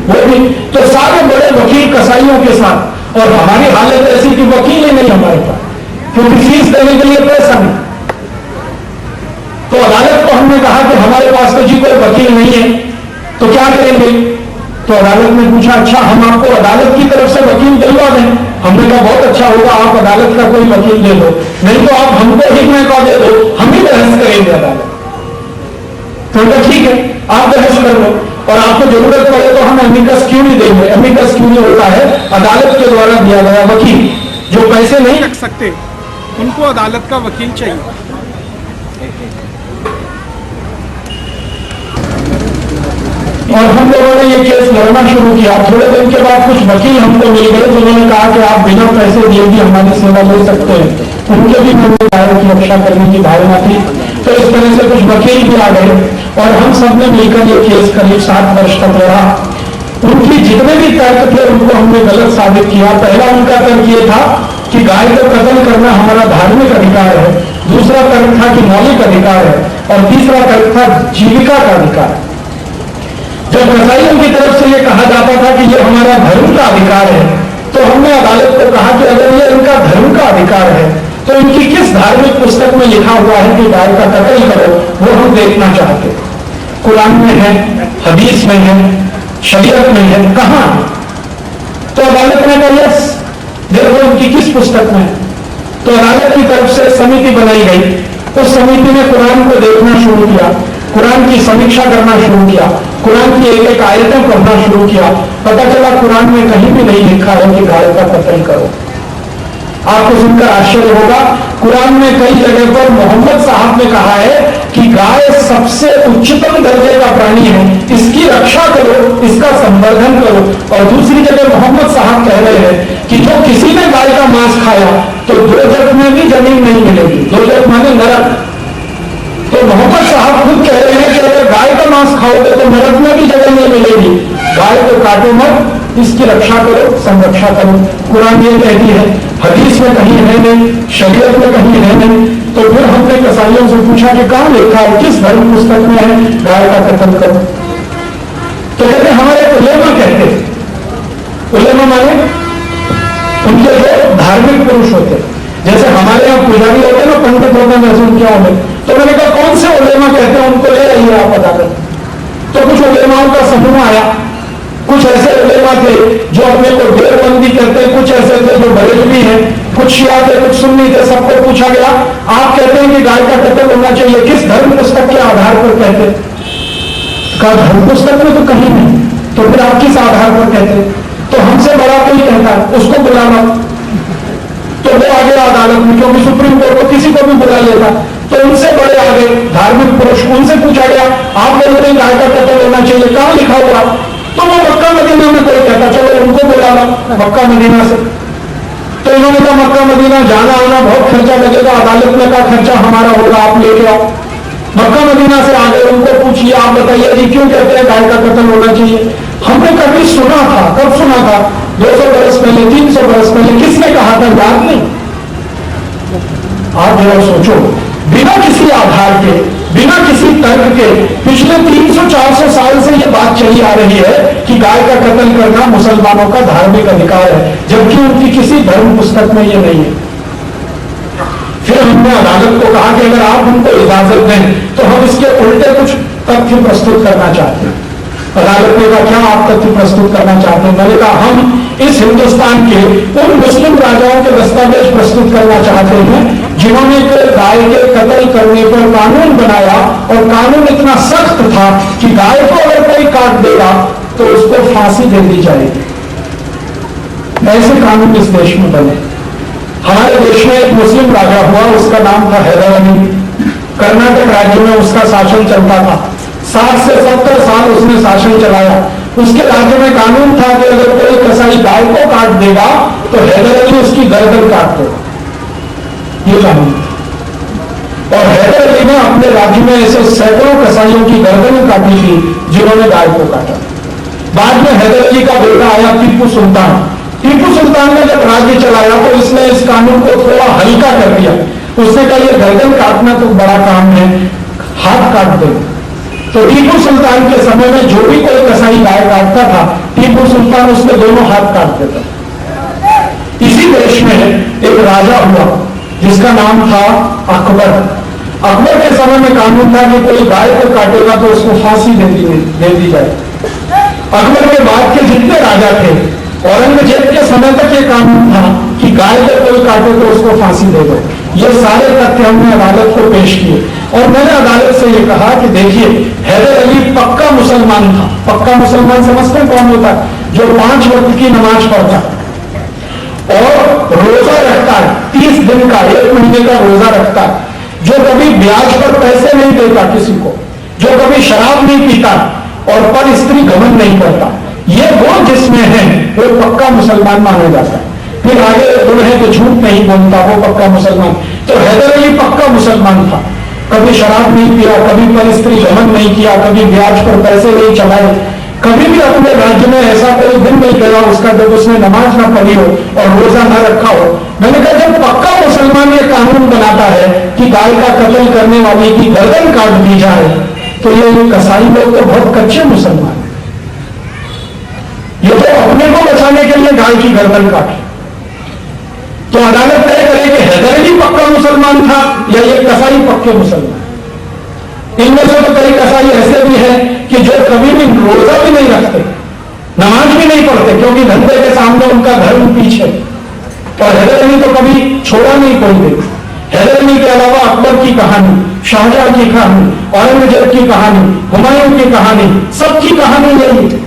वो भी। तो सारे बड़े वकील कसाईयों के साथ, और हमारी हालत ऐसी कि वकील ही नहीं हमारे पास, क्योंकि फीस देने के लिए पैसा नहीं। तो अदालत को हमने कहा कि हमारे पास तो जी कोई वकील नहीं है, तो क्या करेंगे? तो अदालत ने पूछा, अच्छा हम आपको अदालत की तरफ से वकील दिलवा दें। हमने कहा बहुत अच्छा होगा, आप अदालत का कोई वकील दे दो, नहीं तो आप हमको ही मौका दे दो, हम ही बहस करेंगे अदालत। तो ठीक है, आप बहस कर लो, और आपको जरूरत पड़े तो हम एमिकस क्यों नहीं देंगे। एमिकस क्यों नहीं होता है अदालत के द्वारा दिया गया वकील, जो पैसे नहीं रख सकते, उनको अदालत का वकील चाहिए। और हम लोगों ने ये केस लड़ना शुरू किया। थोड़े दिन के बाद कुछ वकील हमको मिल गए जिन्होंने कहा कि आप बिना पैसे दिए भी हमारी सेवा ले सकते हैं। उनके भी मन में दायरे की रक्षा करने की भावना थी। तो इस तरह से कुछ वकील भी आ गए और हम सब ने मिलकर ये केस करीब 7 वर्ष तक लड़ा। उनकी जितने भी तर्क थे उनको हमने गलत साबित किया। पहला उनका तर्क ये था कि गाय को कत्ल करना हमारा धार्मिक अधिकार है, दूसरा तर्क था कि मौलिक अधिकार है, और तीसरा तर्क था जीविका का अधिकार। जब कसाईयों की तरफ से यह कहा जाता था कि यह हमारा धर्म का अधिकार है, तो हमने अदालत को कहा कि अगर यह इनका धर्म का अधिकार है तो इनकी किस धार्मिक पुस्तक में लिखा हुआ है कि गाय का कत्ल करो, वो हम देखना चाहते। कुरान में है, हदीस में है, शरीयत में है, कहां? तो अदालत ने कहा यस, देखो इनकी किस पुस्तक में। तो अदालत की तरफ से समिति बनाई गई। उस समिति ने कुरान को देखना शुरू किया, कुरान की समीक्षा करना शुरू किया, कुरान की एक एक आयतें पढ़ना शुरू किया। पता चला कुरान में कहीं भी नहीं लिखा है कि गाय का कत्ल करो। आपको सुनकर आश्चर्य होगा, कुरान में कई जगह पर मोहम्मद साहब ने कहा है कि गाय सबसे उच्चतम दर्जे का प्राणी है, इसकी रक्षा करो, इसका संवर्धन करो। और दूसरी जगह मोहम्मद साहब कह रहे हैं कि जो किसी ने गाय का मांस खाया तो दोजख में भी जमीन नहीं मिलेगी। दोजख माने नरक। तो मोहम्मद साहब खुद कह रहे हैं कि अगर गाय का मांस खाओगे तो नरक में भी जगह नहीं मिलेगी। गाय को काटो मत, इसकी रक्षा करो, संरक्षा करो। कुरान ये कहती है, हदीस में कहीं है नहीं, शरीयत में कहीं है नहीं। तो फिर हमने कसाईयों से पूछा कि कहां लिखा है, किस धर्म पुस्तक में है गाय का कत्ल करो? तो कहते हमारे उलेमा कहते, उलेमा माने उनके जो धार्मिक पुरुष होते, जैसे हमारे यहाँ पुजारी होते ना, पंडित होते, वैसे उनके होते। तो मैंने कहा कौन से उलेमा कहते हैं, उनको ले आइए आप पता कर। तो कुछ उलेमाओं का समूह आया, कुछ ऐसे उलेमा थे जो अपने को देवबंदी करते, कुछ ऐसे थे जो बरेलवी हैं, कुछ शिया थे, कुछ सुन्नी थे। सबको पूछा गया, आप कहते हैं कि गाय का कत्ल होना चाहिए, किस धर्म पुस्तक के आधार पर कहते? कहा धर्म पुस्तक में तो कहीं नहीं, तो फिर आप किस आधार पर कहते? तो हमसे बड़ा कोई कहता है, उसको बुलाना। तो वो आ गया अदालत में, क्योंकि सुप्रीम कोर्ट को किसी को भी बुला लेता। तो उनसे बड़े आ गए धार्मिक पुरुष, उनसे पूछा गया, आप बोलते हैं गाय का कत्ल होना चाहिए, कहां लिखा हुआ? तो वो मक्का मदीना में कोई कहता, चलो उनको बुलाना मक्का मदीना से। तो इन्होंने कहा मक्का मदीना जाना आना बहुत खर्चा लगेगा। अदालत ने कहा खर्चा हमारा होगा, आप लेके आओ। मक्का मदीना से आ गए, उनको पूछिए, आप बताइए जी क्यों कहते हैं गाय का कत्ल होना चाहिए? हमने कभी सुना था, कब सुना था? 200 बरस पहले, 300 बरस पहले। किसने कहा था याद नहीं। आप जरा सोचो, बिना किसी आधार के, बिना किसी तर्क के पिछले 300-400 साल से यह बात चली आ रही है कि गाय का कत्ल करना मुसलमानों का धार्मिक अधिकार है, जबकि उनकी किसी धर्म पुस्तक में यह नहीं है। फिर हमने अदालत को कहा कि अगर आप उनको इजाजत दें तो हम इसके उल्टे कुछ तथ्य प्रस्तुत करना चाहते हैं। अदालत ने कहा क्या आप तथ्य प्रस्तुत करना चाहते हैं? मैंने कहा हम इस हिंदुस्तान के उन मुस्लिम राजाओं के दस्तावेज प्रस्तुत करना चाहते हैं जिन्होंने गाय के कत्ल करने पर कानून बनाया, और कानून इतना सख्त था कि गाय को अगर कोई काट देगा तो उसको फांसी दे दी जाएगी। ऐसे कानून इस देश में बने। हमारे देश में एक मुस्लिम राजा हुआ, उसका नाम था हैदर अली। कर्नाटक राज्य में उसका शासन चलता था। 60 से 70 साल उसने शासन चलाया। उसके राज्य में कानून था कि अगर कोई कसाई गाय को काट देगा तो हैदर अली उसकी गर्दन काट देगा, ये कानून। और हैदर अली ने अपने राज्य में ऐसे सैकड़ों कसाईयों की गर्दन काटी थी जिन्होंने गाय को काटा। बाद में हैदर अली का बेटा आया टीपू सुल्तान। टीपू सुल्तान ने जब राज्य चलाया तो इसने इस कानून को थोड़ा हल्का कर दिया। उसने कहा यह गर्दन काटना तो बड़ा काम है, हाथ काट दे। तो टीपू सुल्तान के समय में जो भी कोई कसाई गाय काटता था, टीपू सुल्तान उसके दोनों हाथ काट देता। इसी देश में एक राजा हुआ जिसका नाम था अकबर। अकबर के समय में कानून था कि कोई गाय को काटेगा तो उसको फांसी दे दी जाए। अकबर के बाद के जितने राजा थे, औरंगजेब के समय तक ये कानून था कि गाय को कोई काटे तो उसको फांसी दे दो। ये सारे तथ्य हमने अदालत को पेश किए और मैंने अदालत से ये कहा कि देखिए, हैदर अली पक्का मुसलमान था। पक्का मुसलमान समझते हैं कौन होता है? जो 5 वक्त की नमाज पढ़ता और रोजा रखता है, 30 दिन का, 1 महीने का रोजा रखता है, जो कभी ब्याज पर पैसे नहीं देता किसी को, जो कभी शराब नहीं पीता और पर स्त्री घमंड नहीं करता। ये गुण जिसमें है वो पक्का मुसलमान माना जाता है। फिर आगे गुण है कि झूठ नहीं बोलता, वो पक्का मुसलमान। तो हैदर अली पक्का मुसलमान था। कभी शराब नहीं पिया, कभी पर स्त्री घमंड नहीं किया, कभी ब्याज पर पैसे नहीं चलाए, कभी भी अपने राज्य में ऐसा कोई दिन नहीं गया उसका जब उसने नमाज ना पढ़ी हो और रोजा ना रखा हो। मैंने कहा जब पक्का मुसलमान ये कानून बनाता है कि गाय का कत्ल करने वाले की गर्दन काट दी जाए, तो ये कसाई लोग तो बहुत कच्चे मुसलमान, ये तो अपने को बचाने के लिए गाय की गर्दन काटे। तो अदालत तय करे कि हैदर अली पक्का मुसलमान था या ये कसाई पक्के मुसलमान। इनमें से तो कई कसाई ऐसे भी हैं कि जो कभी भी रोजा भी नहीं रखते, नमाज भी नहीं पढ़ते, क्योंकि धंधे के सामने उनका धर्म पीछे। और हैदर अली तो कभी छोड़ा नहीं कोई भी। हैदर अली के अलावा अकबर की कहानी, शाहजहां की कहानी, औरंगजेब की कहानी, हुमायूं की कहानी, सबकी कहानी यही।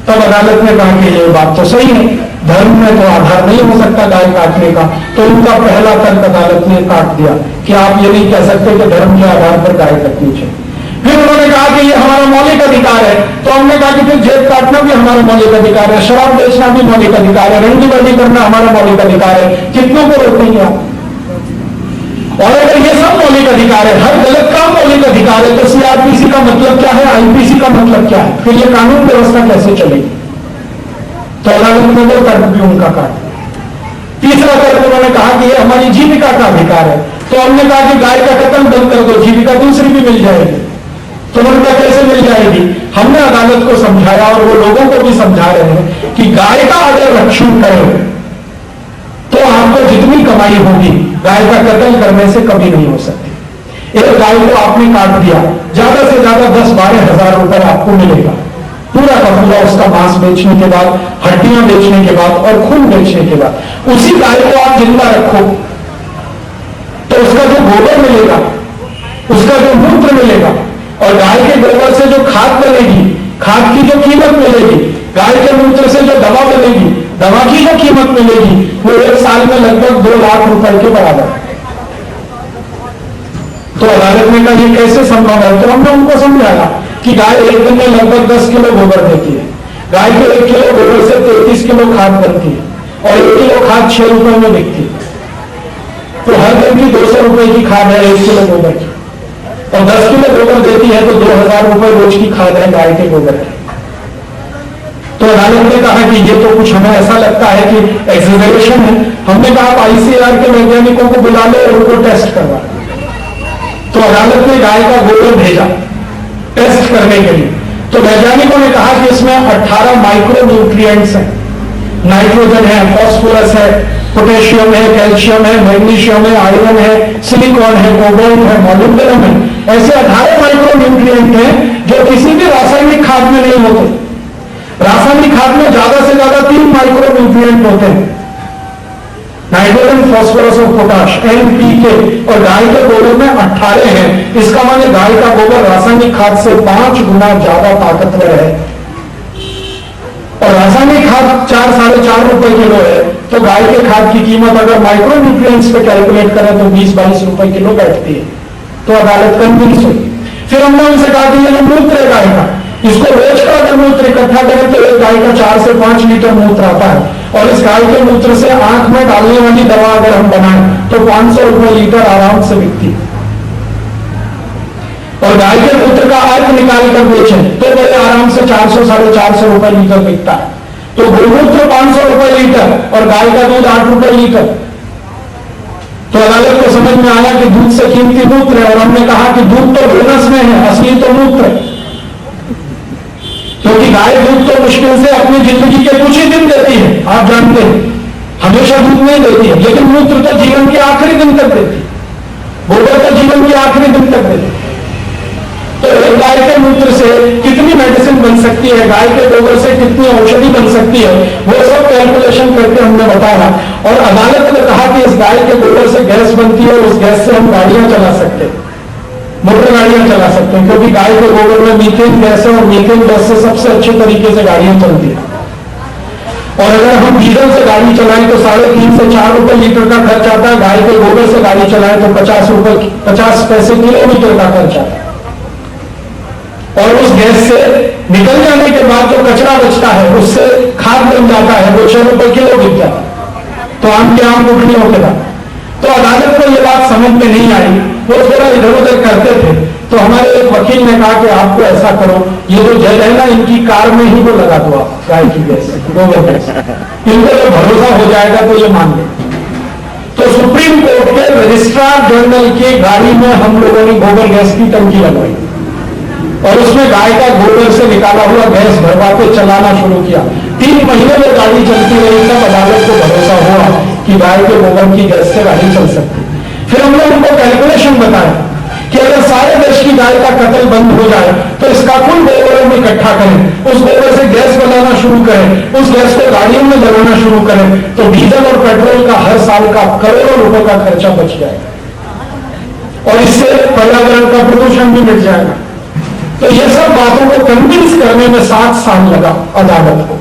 तब अदालत ने कहा कि ये बात तो सही है, धर्म में तो आधार नहीं हो सकता गाय काटने का। तो उनका पहला तर्क अदालत ने काट दिया कि आप ये नहीं कह सकते कि धर्म के आधार पर गाय कटनी चाहिए। फिर उन्होंने कहा कि ये हमारा मौलिक अधिकार है। तो हमने कहा कि फिर जेब काटना भी हमारा मौलिक अधिकार है, शराब बेचना भी मौलिक अधिकार है, रंगीबाजी करना हमारा मौलिक अधिकार है, कितनों को रोकेंगे आप? और अगर ये सब मौलिक अधिकार है, हर गलत काम मौलिक अधिकार है, तो सीआरपीसी का मतलब क्या है, आईपीसी का मतलब क्या है? फिर ये कानून व्यवस्था कैसे चलेगी? तो अदालत ने वो तर्क भी उनका काट। तीसरा तर्क उन्होंने कहा कि ये हमारी जीविका का अधिकार है। तो हमने कहा कि गाय का कत्ल बंद कर दो, जीविका दूसरी भी मिल जाएगी। तो उन्होंने कहा कैसे मिल जाएगी? हमने अदालत को समझाया और वो लोगों को भी समझा रहे हैं कि गाय का अगर रक्षण करें तो आपको जितनी कमाई होगी गाय का कत्ल करने से कभी नहीं हो सकती। एक गाय को आपने काट दिया, ज्यादा से ज्यादा 10-12 हजार रुपए आपको मिलेगा पूरा का पूरा, उसका मांस बेचने के बाद, हड्डियां बेचने के बाद और खून बेचने के बाद। उसी गाय को आप जिंदा रखो तो उसका जो गोबर मिलेगा, उसका जो मूत्र मिलेगा और गाय के गोबर से जो खाद बनेगी, खाद की जो कीमत मिलेगी, गाय के मूत्र से जो दवा बनेगी, दवा की जो कीमत मिलेगी, वो 1 साल में लगभग 2 लाख रुपए के बराबर। तो अदालत ने कहा ये कैसे संभव है? तो हमने उनको समझाया कि गाय एक दिन में लगभग 10 किलो गोबर देती है। गाय के 1 किलो गोबर से 33 किलो खाद बनती है और 1 किलो खाद 6 रुपए में बिकती है। तो हर दिन की 200 रुपए की खाद है 1 किलो गोबर की, और 10 किलो गोबर देती है तो 2000 रुपए रोज की खाद है गाय के गोबर की। तो अदालत ने कहा कि ये तो कुछ हमें ऐसा लगता है कि एक्सेजरेशन है। हमने कहा आप आईसीआर के वैज्ञानिकों को बुला लो और उनको टेस्ट करवा। तो अदालत ने गाय का गोबर भेजा टेस्ट करने के लिए। तो वैज्ञानिकों ने कहा कि इसमें 18 माइक्रो न्यूट्रिएंट्स हैं, नाइट्रोजन है, फास्फोरस है, पोटेशियम है, कैल्शियम है, मैग्नीशियम है, आयरन है, सिलिकॉन है, कोबाल्ट है, मोलिब्डेनम है। ऐसे 18 माइक्रो न्यूट्रिएंट हैं जो किसी भी रासायनिक खाद में नहीं होते। रासायनिक खाद में ज्यादा से ज्यादा 3 माइक्रो न्यूट्रिएंट होते हैं, नाइट्रोजन, फास्फोरस और पोटाश, NPK, और गाय के गोबर में 18 हैं। इसका माने गाय का गोबर रासायनिक खाद से 5 गुना ज्यादा ताकतवर है। और रासायनिक खाद 4-4.5 रुपए किलो है, तो गाय के खाद की कीमत अगर माइक्रो न्यूट्रिएंट्स पे कैलकुलेट करें तो 20-22 रुपए किलो बैठती है। तो अदालत कन्विंस हुई। फिर हमने उनसे कहा कि ये जो मूत्र है गाय का, इसको रोज का अगर मूत्र इकट्ठा करें तो एक गाय का 4 से 5 लीटर मूत्र आता है, और इस गाय के मूत्र से आंख में डालने वाली दवा अगर हम बनाएं तो 500 रुपए लीटर आराम से बिकती है। और गाय के मूत्र का अर्क निकाल कर बेचें तो बड़े आराम से 400-450 रुपए लीटर बिकता है। तो गोमूत्र 500 रुपए लीटर और गाय का दूध 8 रुपए लीटर। तो अदालत को समझ में आया कि दूध से कीमती मूत्र है, और हमने कहा कि दूध तो बोनस में है, असली तो मूत्र है। क्योंकि गाय दूध तो मुश्किल से अपनी जिंदगी के कुछ ही दिन देती है, आप जानते हैं, हमेशा दूध नहीं देती है, लेकिन मूत्र तो जीवन के आखिरी दिन तक देती है, गोबर तो जीवन के आखिरी दिन तक देती है। तो एक गाय के मूत्र से कितनी मेडिसिन बन सकती है, गाय के गोबर से कितनी औषधि बन सकती है, वो सब कैलकुलेशन करके हमने बताया। और अदालत ने कहा कि इस गाय के गोबर से गैस बनती है, उस गैस से हम गाड़ियां चला सकते हैं, मोटर गाड़ियां चला सकते हैं, क्योंकि गाय के गोबर में मीथेन गैस है, और मीथेन गैस से सबसे अच्छे तरीके से गाड़ियां चलती है। और अगर हम डीजल से गाड़ी चलाएं तो 3.5 से 4 रुपए लीटर का खर्च आता है, गाय के गोबर से गाड़ी चलाएं तो 50 पैसे किलोमीटर का खर्च आता है। और उस गैस से निकल जाने के बाद जो कचरा बचता है उससे खाद बन जाता है, वो 6 रुपए किलो बिक जाता है। तो आम के आम कुटनियों के बाद तो अदालत को ये बात समझ में नहीं आई, वो थोड़ा इधर उधर करते थे। तो हमारे एक वकील ने कहा कि आपको ऐसा करो, ये जो जेल है ना, इनकी कार में ही वो लगा दो आप गाय की गैस, गोबर गैस, इनको जो भरोसा हो जाएगा तो ये मान ले। तो सुप्रीम कोर्ट के रजिस्ट्रार जनरल की गाड़ी में हम लोगों ने गोबर गैस की टंकी लगवाई, और उसमें गाय का गोबर से निकाला हुआ गैस भरवा के चलाना शुरू किया। 3 महीने में गाड़ी चलती रही, तब अदालत को भरोसा हुआ कि गाय के गोबर की गैस से गाड़ी चल सकती। फिर हमने उनको कैलकुलेशन बताया कि अगर सारे देश की गाय का कत्ल बंद हो जाए तो इसका कुल गोबर हम इकट्ठा करें, उस गोबर से गैस बनाना शुरू करें, उस गैस को गाड़ियों में जलाना शुरू करें, तो डीजल और पेट्रोल का हर साल का करोड़ों रुपए का खर्चा बच जाएगा, और इससे पर्यावरण का प्रदूषण भी मिट जाएगा। तो ये सब बातों को कन्विंस करने में 7 साल लगा अदालत को।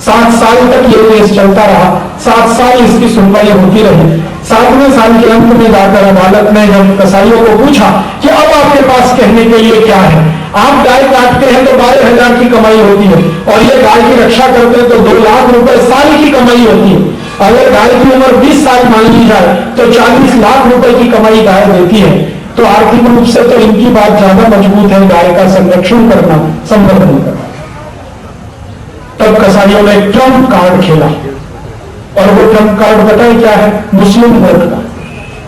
7 साल तक ये केस चलता रहा, 7 साल इसकी सुनवाई होती रही। 7वें साल के अंत में जाकर अदालत ने जब कसाईयों को पूछा कि अब आपके पास कहने के लिए क्या है, आप गाय काटते हैं तो 12,000 की कमाई होती है, और ये गाय की रक्षा करते हैं तो 2 लाख रुपए साल की कमाई होती है। अगर गाय की उम्र 20 साल मान ली जाए तो 40 लाख रुपए की कमाई गाय देती है। तो आर्थिक रूप से तो इनकी बात ज्यादा मजबूत है, गाय का संरक्षण करना, संवर्धन करना। तब कसाईयों ने ट्रम्प कार्ड खेला, और वो ट्रम्प कार्ड बताए क्या है, मुस्लिम वोट का।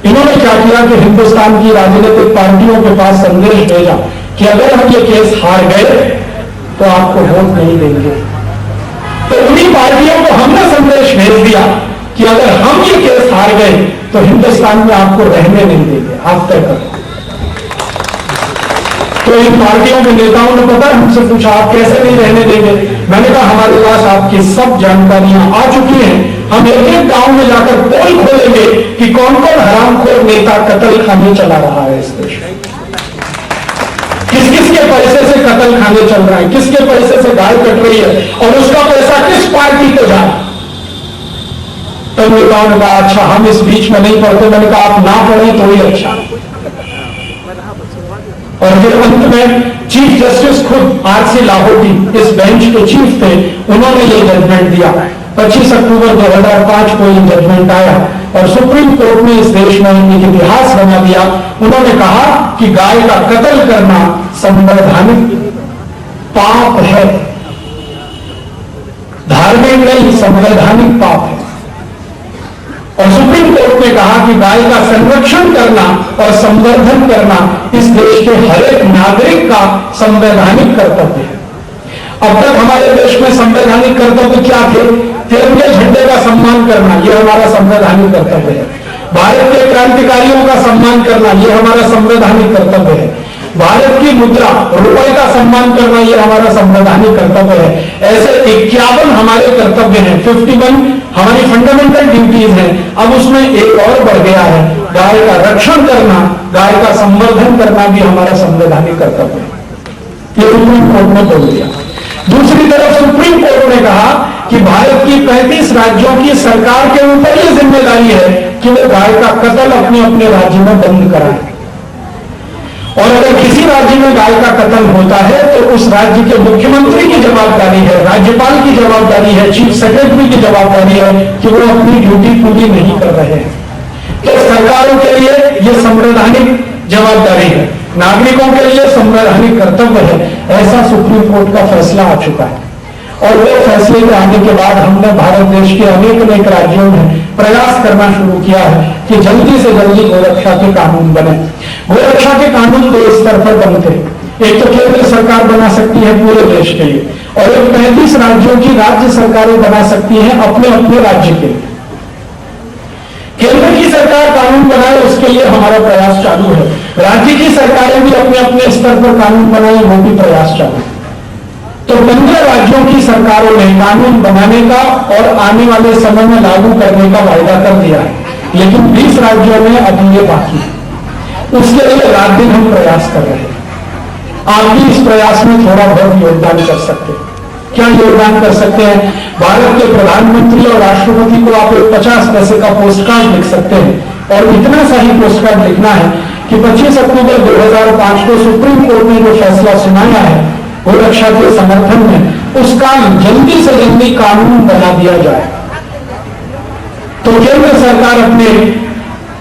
इन्होंने क्या किया कि हिंदुस्तान की राजनीतिक पार्टियों के पास संदेश भेजा कि अगर हम ये केस हार गए तो आपको वोट नहीं देंगे। तो उन्हीं पार्टियों को हमने संदेश भेज दिया कि अगर हम ये केस हार गए तो हिंदुस्तान में आपको रहने नहीं देंगे, आप तय करो। तो इन पार्टियों के नेताओं ने पता हमसे पूछा आप कैसे नहीं रहने देंगे। मैंने कहा हमारे पास आपकी सब जानकारियां आ चुकी हैं, हम एक गांव में जाकर पोल खोलेंगे कि कौन कौन हरामखोर नेता कत्ल खाने चला रहा है इस देश में, किस किस के पैसे से कत्ल खाने चल रहा है, किसके पैसे से गाय कट रही है, और उसका पैसा किस पार्टी को जा। तो नेताओं ने कहा अच्छा हम इस बीच में नहीं पढ़ते। मैंने कहा आप ना पढ़ें तो ही अच्छा। और फिर अंत में चीफ जस्टिस खुद आर.सी. लाहोटी इस बेंच के चीफ थे, उन्होंने ये जजमेंट दिया। 25 अक्टूबर 2005 को ये जजमेंट आया, और सुप्रीम कोर्ट ने इस देश में एक इतिहास बना दिया। उन्होंने कहा कि गाय का कत्ल करना संवैधानिक पाप है, धार्मिक नहीं, संवैधानिक पाप है। और सुप्रीम कोर्ट ने कहा कि गाय का संरक्षण करना और संवर्धन करना इस देश के हर एक नागरिक का संवैधानिक कर्तव्य है। अब तक हमारे देश में संवैधानिक कर्तव्य क्या थे? तिरंगे झंडे का सम्मान करना, यह हमारा संवैधानिक कर्तव्य है। भारत के क्रांतिकारियों का सम्मान करना, यह हमारा संवैधानिक कर्तव्य है। भारत की मुद्रा रुपए का सम्मान करना, यह हमारा संवैधानिक कर्तव्य है। ऐसे 51 हमारे कर्तव्य हैं, 51 हमारी फंडामेंटल ड्यूटीज हैं। अब उसमें एक और बढ़ गया है, गाय का रक्षण करना, गाय का संवर्धन करना भी हमारा संवैधानिक कर्तव्य है। ये सुप्रीम कोर्ट ने बोल दिया। दूसरी तरफ सुप्रीम कोर्ट ने कहा कि भारत की 35 राज्यों की सरकार के ऊपर यह जिम्मेदारी है कि वो गाय का कत्ल अपने अपने राज्य में बंद कराए। और अगर किसी राज्य में गाय का कत्ल होता है तो उस राज्य के मुख्यमंत्री की जवाबदारी है, राज्यपाल की जवाबदारी है, चीफ सेक्रेटरी की जवाबदारी है कि वो अपनी ड्यूटी पूरी नहीं कर रहे हैं। तो सरकारों के लिए यह संवैधानिक जवाबदारी है, नागरिकों के लिए संवैधानिक कर्तव्य है। ऐसा सुप्रीम कोर्ट का फैसला आ चुका है और वो फैसले के आने के बाद हमने भारत देश के अनेक राज्यों में प्रयास करना शुरू किया है कि जल्दी से जल्दी गोरक्षा के कानून बने। गोरक्षा के कानून दो स्तर पर बनते हैं, एक तो केंद्र सरकार बना सकती है पूरे देश के लिए और एक 35 राज्यों की राज्य सरकारें बना सकती हैं अपने अपने राज्य के लिए। केंद्र की सरकार कानून बनाए उसके लिए हमारा प्रयास चालू है, राज्य की सरकारें भी अपने अपने स्तर पर कानून बनाए वो भी प्रयास चालू है। तो 15 राज्यों की सरकारों ने कानून बनाने का और आने वाले समय में लागू करने का वायदा कर दिया है, लेकिन 20 राज्यों में अभी ये बाकी है। उसके लिए रात दिन हम प्रयास कर रहे हैं। आप भी इस प्रयास में थोड़ा बहुत योगदान कर सकते हैं। क्या योगदान कर सकते हैं? भारत के प्रधानमंत्री और राष्ट्रपति को आप एक 50 पैसे का पोस्ट कार्ड लिख सकते हैं और इतना सा ही पोस्ट कार्ड लिखना है कि 25 अक्टूबर 2005 को सुप्रीम कोर्ट ने जो फैसला सुनाया है गोरक्षा के समर्थन में, उसका जल्दी से जल्दी कानून बना दिया जाए। तो केंद्र सरकार अपने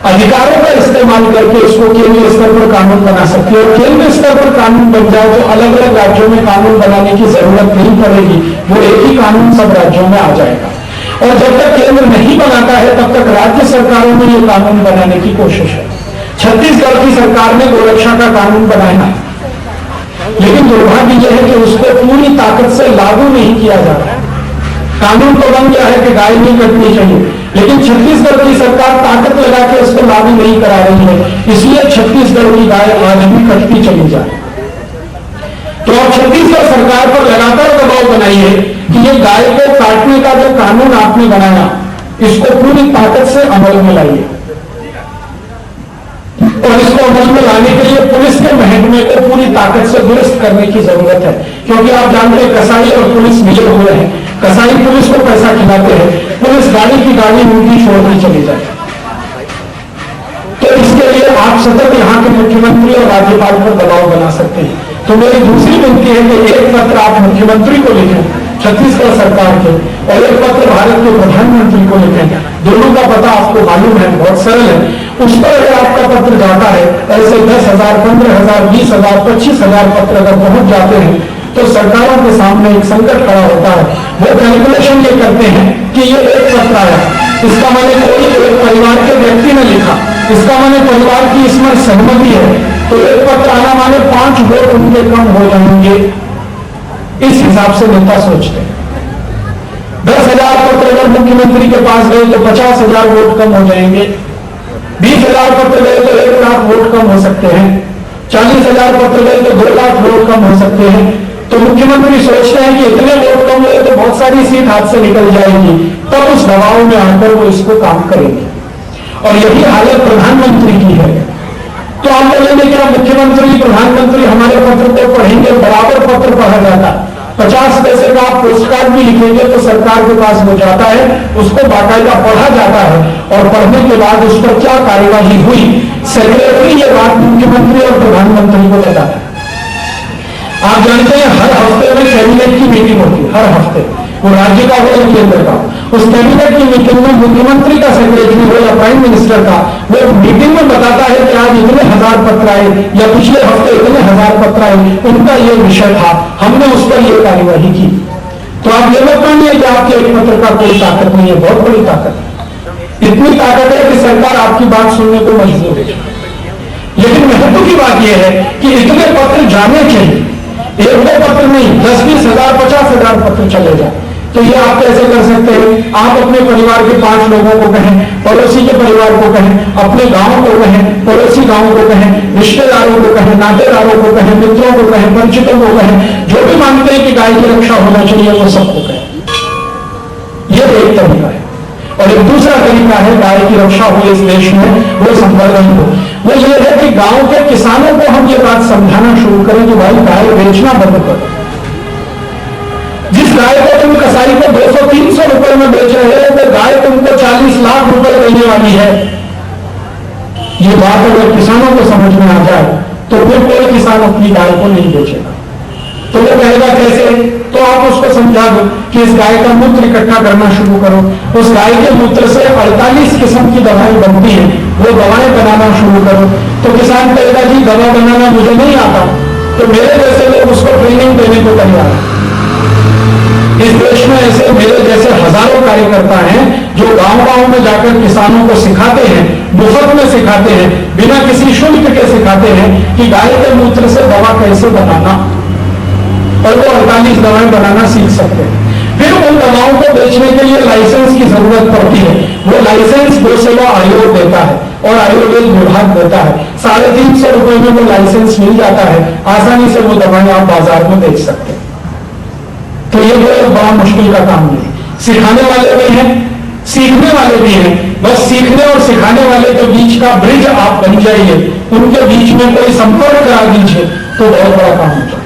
अधिकारों का इस्तेमाल करके इसको केंद्रीय स्तर पर कानून बना सकती है और केंद्र स्तर पर कानून बन जाए तो अलग अलग राज्यों में कानून बनाने की जरूरत नहीं पड़ेगी, वो एक ही कानून सब राज्यों में आ जाएगा। और जब तक केंद्र नहीं बनाता है तब तक राज्य सरकारों में ये कानून बनाने की कोशिश है। छत्तीसगढ़ की सरकार ने गोरक्षा का कानून बनाया है, लेकिन दुर्भाग्य यह है कि उसको पूरी ताकत से लागू नहीं किया जा रहा है। कानून तो बन गया है कि गाय नहीं कटनी चाहिए, लेकिन छत्तीसगढ़ की सरकार ताकत लगा के इसको लागू नहीं करा रही है, इसलिए छत्तीसगढ़ की गाय आज भी कटती चली जाए। तो अब छत्तीसगढ़ सरकार पर लगातार दबाव बनाइए कि ये गाय को काटने का जो कानून आपने बनाया इसको पूरी ताकत से अमल में लाइए और इसको अमल में लाने के लिए पुलिस के महकमे को पूरी ताकत से दुरुस्त करने की जरूरत है, क्योंकि आप जानते हैं कसाई और पुलिस मिले हुए हैं। कसाई पुलिस को पैसा खिलाते हैं, पुलिस गाड़ी की गाड़ी उनकी छोड़ती चली जाए। तो इसके लिए आप सतत यहाँ के मुख्यमंत्री और राज्यपाल पर दबाव बना सकते हैं। तो मेरी दूसरी विनती है कि एक पत्र आप मुख्यमंत्री को लिखें छत्तीसगढ़ सरकार के और एक पत्र भारत के प्रधानमंत्री को लिखें। दोनों का पता आपको मालूम है, बहुत सरल है। उस पर अगर आपका पत्र जाता है, ऐसे 10,000, 15,000, 20,000, 25,000 पत्र अगर पहुंच जाते हैं तो सरकारों के सामने एक संकट खड़ा होता है। वो कैलकुलेशन ये करते हैं कि ये एक पत्र आया, इसका मैंने कोई एक परिवार के व्यक्ति ने लिखा, इसका मैंने परिवार की इसमें सहमति है, तो एक पत्र आना माने 5 वोट उनके कम हो जाएंगे। इस हिसाब से नेता सोचते हैं। 10,000 पत्र अगर मुख्यमंत्री के पास गए तो 50,000 वोट कम हो जाएंगे। 20,000 पत्र गए तो 1 लाख वोट कम हो सकते हैं। 40,000 पत्र गए तो 2 लाख वोट कम हो सकते हैं। तो मुख्यमंत्री सोचते हैं कि इतने वोट कम हुए तो बहुत सारी सीट हाथ से निकल जाएगी, तब उस दबाव में आकर वो इसको काम करेंगे। और यही हालत प्रधानमंत्री की है। तो आप बोलेंगे क्या मुख्यमंत्री प्रधानमंत्री हमारे पत्र को पढ़ेंगे? बराबर पत्र पढ़ा जाता है। 50 पैसे का आप पोस्ट कार्ड भी लिखेंगे तो सरकार के पास वो जाता है, उसको बाकायदा पढ़ा जाता है और पढ़ने के बाद उस पर क्या कार्यवाही हुई सेक्रेटरी ये बात मुख्यमंत्री और प्रधानमंत्री को बताता है। आप जानते हैं हर हफ्ते में कैबिनेट की मीटिंग होती है, हर हफ्ते, वो राज्य का हो या केंद्र का। उस कैबिनेट की मीटिंग में मुख्यमंत्री का सेक्रेटरी हो या प्राइम मिनिस्टर का, वो मीटिंग में बताता है कि आज इतने 1000 पत्र आए या पिछले हफ्ते इतने 1000 पत्र आए, उनका ये विषय था, हमने उस पर ये कार्यवाही की। तो आप ये मत मानिए कि आपके एक पत्र का कोई ताकत नहीं है, बहुत बड़ी ताकत है। इतनी ताकत है कि सरकार आपकी बात सुनने को मजबूर है। लेकिन महत्व की बात यह है कि इतने पत्र जाने चाहिए, एक दो पत्र नहीं, 10, 20 हजार, 50,000 पत्र चले जाए। तो ये आप कैसे कर सकते हैं? आप अपने परिवार के 5 लोगों को कहें, पड़ोसी के परिवार को कहें, अपने गांव को कहें, पड़ोसी गांव को कहें, रिश्तेदारों को कहें, नातेदारों को कहें, मित्रों को कहें, परिचितों को कहें, जो भी मानते हैं कि गाय की रक्षा होना चाहिए वो सबको कहें। ये एक तरीका है। और एक दूसरा तरीका है गाय की रक्षा हो इस देश में, वो संवर्धन हो। वो ये है कि गांव के किसानों को हम ये बात समझाना शुरू करें कि भाई गाय बेचना बंद करो। जिस गाय को तुम कसाई को 200-300 रुपए में बेच रहे हो, वो गाय तुमको 40 लाख रुपए देने वाली है। ये बात अगर किसानों को समझ में आ जाए तो फिर कोई किसान अपनी गाय को नहीं बेचेगा। तो वो कहेगा कैसे? तो आप उसको समझा दो कि इस गाय का मूत्र इकट्ठा करना शुरू करो। उस गाय के मूत्र से 48 किस्म की दवाएं बनती हैं, वो दवाएं बनाना शुरू करो। तो किसान कहेगा जी दवा बनाना मुझे नहीं आता, तो मेरे जैसे लोग उसको ट्रेनिंग देने को तैयार है। इस देश में ऐसे मेरे जैसे हजारों कार्यकर्ता हैं जो गांव-गांव में जाकर किसानों को सिखाते हैं, मुफ्त में सिखाते हैं, बिना किसी शुल्क के सिखाते हैं कि गाय के मूत्र से दवा कैसे बनाना, और वो 48 दवाएं बनाना सीख सकते हैं। फिर उन दवाओं को बेचने के लिए लाइसेंस की जरूरत पड़ती है। वो लाइसेंस गौ सेवा आयोग देता है और आयुर्वेद विभाग देता है। 350 रुपए में वो लाइसेंस मिल जाता है, आसानी से वो दवाएं आप बाजार में बेच सकते हैं। तो ये कोई बड़ा मुश्किल का काम नहीं। सिखाने वाले भी हैं, सीखने वाले भी हैं, बस सीखने और सिखाने वाले के बीच का ब्रिज आप बन जाइए, उनके बीच में कोई संपर्क करा दीजिए, तो बहुत बड़ा काम होता है।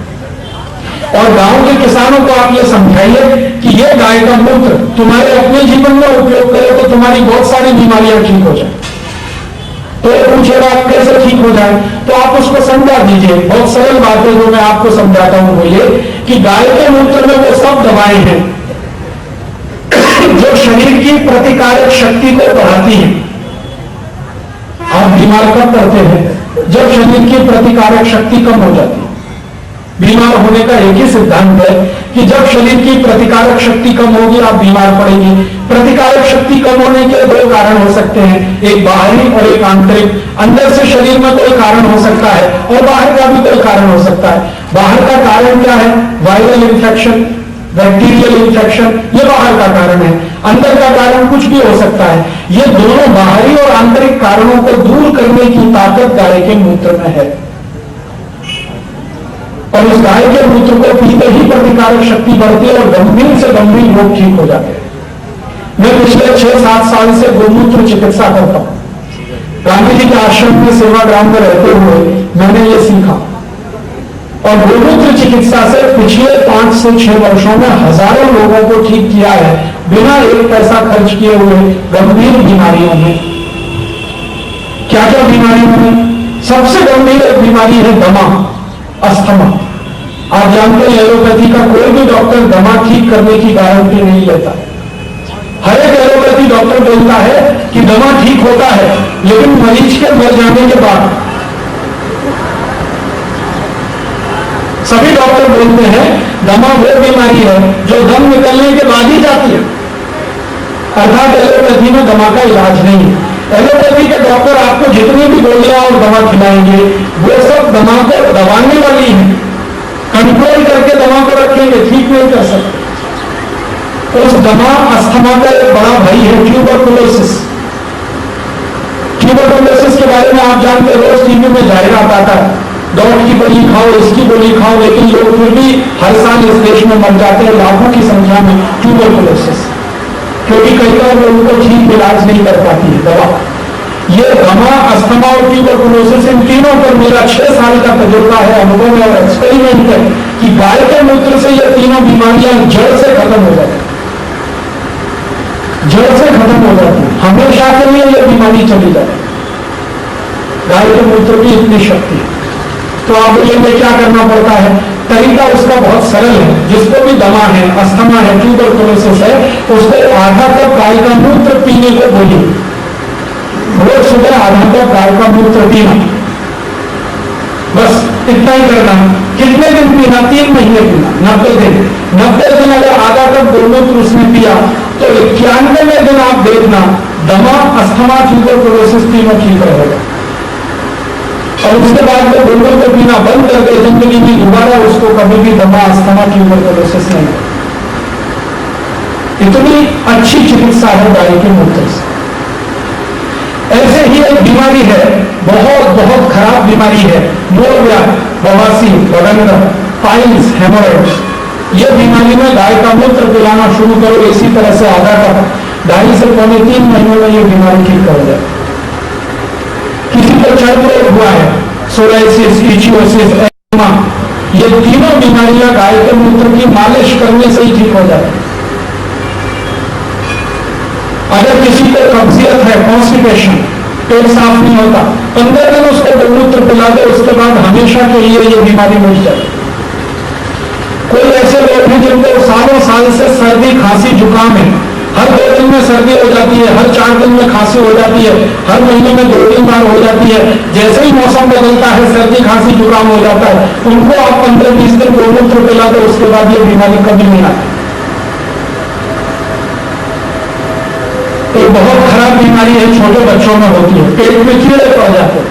और गांव के किसानों को आप ये समझाइए कि ये गाय का मूत्र तुम्हारे अपने जीवन में उपयोग करो तो तुम्हारी बहुत सारी बीमारियां ठीक हो जाए। तो पूछेगा कैसे ठीक हो जाए, तो आप उसको समझा दीजिए। बहुत सरल बात है जो मैं आपको समझाता हूं, वो ये कि गाय के मूत्र में वो सब दवाएं हैं जो शरीर की प्रतिकारक शक्ति को बढ़ाती हैं। आप बीमार कब पड़ते हैं? जब शरीर की प्रतिकारक शक्ति कम हो जाती है। बीमार होने का एक ही सिद्धांत है कि जब शरीर की प्रतिकारक शक्ति कम होगी आप बीमार पड़ेंगे। प्रतिकारक शक्ति कम होने के दो कारण हो सकते हैं, एक बाहरी और एक आंतरिक। अंदर से शरीर में कोई कारण हो सकता है और बाहर का भी कोई कारण हो सकता है। बाहर का कारण क्या है? वायरल इन्फेक्शन, बैक्टीरियल इन्फेक्शन, ये बाहर का कारण है। अंदर का कारण कुछ भी हो सकता है। ये दोनों बाहरी और आंतरिक कारणों को दूर करने की ताकत गाय के मूत्र में है, और उस गाय के मूत्र को पीते ही प्रतिकारक शक्ति बढ़ती है और गंभीर से गंभीर रोग ठीक हो जाते हैं। मैं पिछले 6-7 साल से गोमूत्र चिकित्सा करता हूं। गांधी जी के आश्रम में सेवाग्राम में रहते हुए मैंने ये सीखा, और गोमूत्र चिकित्सा से पिछले 5 से 6 वर्षों में हजारों लोगों को ठीक किया है, बिना एक पैसा खर्च किए हुए, गंभीर बीमारियों में। क्या क्या बीमारियों में? सबसे गंभीर एक बीमारी है दमा, अस्थमा। आप जानते हैं एलोपैथी का कोई भी डॉक्टर दमा ठीक करने की गारंटी नहीं लेता। हर एक एलोपैथी डॉक्टर बोलता है कि दमा ठीक होता है, लेकिन मरीज के मर जाने के बाद। सभी डॉक्टर बोलते हैं दमा वो बीमारी है जो दम निकलने के बाद ही जाती है, अर्थात एलोपैथी में दमा का इलाज नहीं है। एलोपैथी के डॉक्टर आपको जितनी भी गोलियां और दवा खिलाएंगे वो सब दमा को दबाने वाली है, कंट्रोल करके दमा को रखेंगे, ठीक नहीं कर सकते। उस दमा अस्थमा का एक बड़ा भाई है ट्यूबरकुलोसिस। ट्यूबरकुलोसिस के बारे में आप जानते हैं, रोज टीवी में जाहिरात आता है, डॉट की गोली खाओ, इसकी गोली खाओ, लेकिन लोग फिर भी हर साल इस देश में मर जाते हैं लाखों की संख्या में ट्यूबरकुलोसिस, क्योंकि कई बार लोगों को ठीक इलाज नहीं कर पाती है दवा। ये दमा, अस्थमा और ट्यूबरकुलोसिस, इन तीनों पर मेरा 6 साल का तजुर्बा है, अनुभव है और एक्सपेरिमेंट है कि गाय के मूत्र से ये तीनों बीमारियां जड़ से खत्म हो जाती, जड़ से खत्म हो जाती, हमेशा के लिए ये बीमारी चली जाती। गाय के मूत्र की इतनी शक्ति है। तो आप बोलेंगे क्या करना पड़ता है? तरीका उसका बहुत सरल है। जिसको भी दमा है, अस्थमा है, ट्यूबरकुलोसिस है, उसको आधा कप गाय का मूत्र पीने को बोलिए। रोज सुबह आधा कप गाय का मूत्र पीना, बस इतना ही करना। कितने दिन पीना? 3 महीने पीना, 90 दिन। 90 दिन अगर आधा कप गोमूत्र उसने पिया तो 91वें दिन आप देखना दमा, अस्थमा, ट्यूबरकुलोसिस तीनों ठीक रहेगा। और उसके बाद वो गोमूत्र पीना बंद कर दे, जिंदगी में दोबारा उसको कभी भी दमा, अस्थमा, ट्यूबरकुलोसिस नहीं। इतनी अच्छी चिकित्सा है गाय के मूत्र से। ऐसे ही एक बीमारी है, बहुत बहुत खराब बीमारी है, मोरव्या, बवासीर, बदंगर, पाइल्स, हेमोरेज। ये बीमारी में गाय का मूत्र पिलाना शुरू करो इसी तरह से आधा कप, 2.5 से पौने 3 महीनों में ये बीमारी ठीक कर जाए। किसी को चर्म रोग हुआ है, सोराइसिस, इचियोसिस, एडिमा, ये तीनों बीमारियां गाय के मूत्र की मालिश करने से ही ठीक हो जाती है। अगर किसी को कब्जियत है, कॉन्स्टिपेशन, पेट साफ नहीं होता, 15 दिन उसको गौमूत्र पिला दे, उसके बाद हमेशा के लिए ये बीमारी मिट जाए। कोई ऐसे लोग हैं जिनको सालों साल से सर्दी, खांसी, जुकाम है, हर 2 दिन में सर्दी हो जाती है, हर 4 दिन में खांसी हो जाती है, हर महीने में 2-3 बार हो जाती है, जैसे ही मौसम बदलता है सर्दी, खांसी, जुकाम हो जाता है, उनको आप 15-20 दिन गौमूत्र पिला दो, उसके बाद ये बीमारी कभी नहीं आती। एक बहुत खराब बीमारी है, छोटे बच्चों में होती है, पेट में कीड़े पड़ जाते हैं,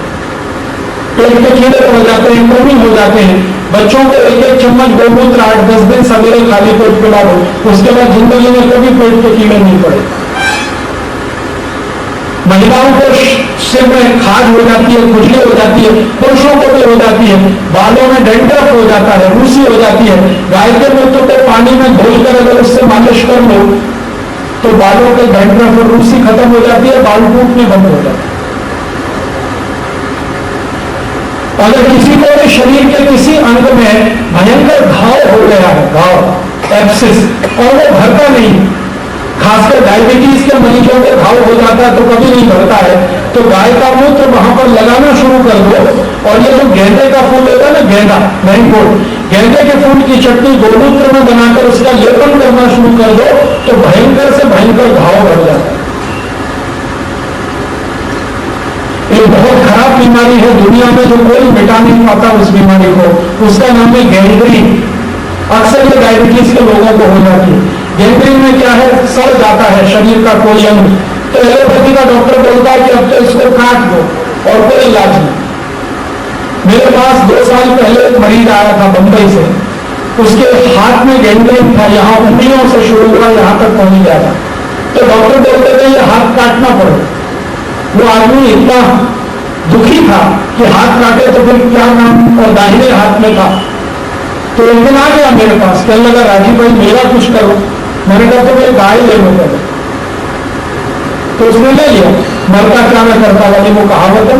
पेट में कीड़े पड़ जाते हैं, कृमि हो जाते हैं। बच्चों को 1-1 चम्मच गौमूत्र 8-10 दिन सवेरे खाली पेट पिला दो, उसके बाद जिंदगी में कभी पेट के कीड़े नहीं पड़े। महिलाओं को सिर में खाज हो जाती है, खुजली हो जाती है, पुरुषों को भी हो जाती है, बालों में डैंड्रफ हो जाता है, रूसी हो जाती है। गाय के मूत्र को पानी में घोलकर अगर उससे मालिश कर लो तो बालों के डैंड्रफ और रूसी खत्म हो जाती है, बाल टूटने बंद हो जाते हैं। अगर किसी को भी शरीर के किसी अंग में भयंकर घाव हो गया है, घाव, एब्सिस, और वो भरता नहीं, खासकर डायबिटीज के मरीजों के घाव हो जाता है तो कभी नहीं भरता है, तो गाय का मूत्र वहां पर लगाना शुरू कर दो। और ये जो गेंदे का फूल होता है ना, गेंदा नहीं फूल, गेंदे के फूल की चटनी गौमूत्र में बनाकर उसका लेपन करना शुरू कर दो तो भयंकर से भयंकर घाव भर जाता है। एक बहुत खराब बीमारी है दुनिया में जो कोई मिटा नहीं पाता उस बीमारी को, उसका नाम है गैंग्रीन। अक्सर ये डायबिटीज के लोगों को हो जाती है। गैंग्रीन में क्या है, सड़ जाता है शरीर का कोई अंग, तो एलोपैथी का डॉक्टर बोलता है कि अब तो इसको काट दो और कोई इलाज नहीं। मेरे पास 2 साल पहले एक मरीज आया था बंबई से, उसके हाथ में गैंग्रीन था, यहाँ उंगलियों से शुरू हुआ, यहाँ तक पहुंच गया था। तो डॉक्टर बोलते थे ये हाथ काटना पड़े। वो आदमी इतना दुखी था कि हाथ काटे तो फिर क्या काम, और दाहिने हाथ में था। तो एक दिन आ गया मेरे पास, कहने लगा राजीव भाई मेरा कुछ करो। मैंने कहा तो भाई गाय ले लो पहले। तो उसने ले लिया, मरता क्या मैं करता वाली वो कहावत है,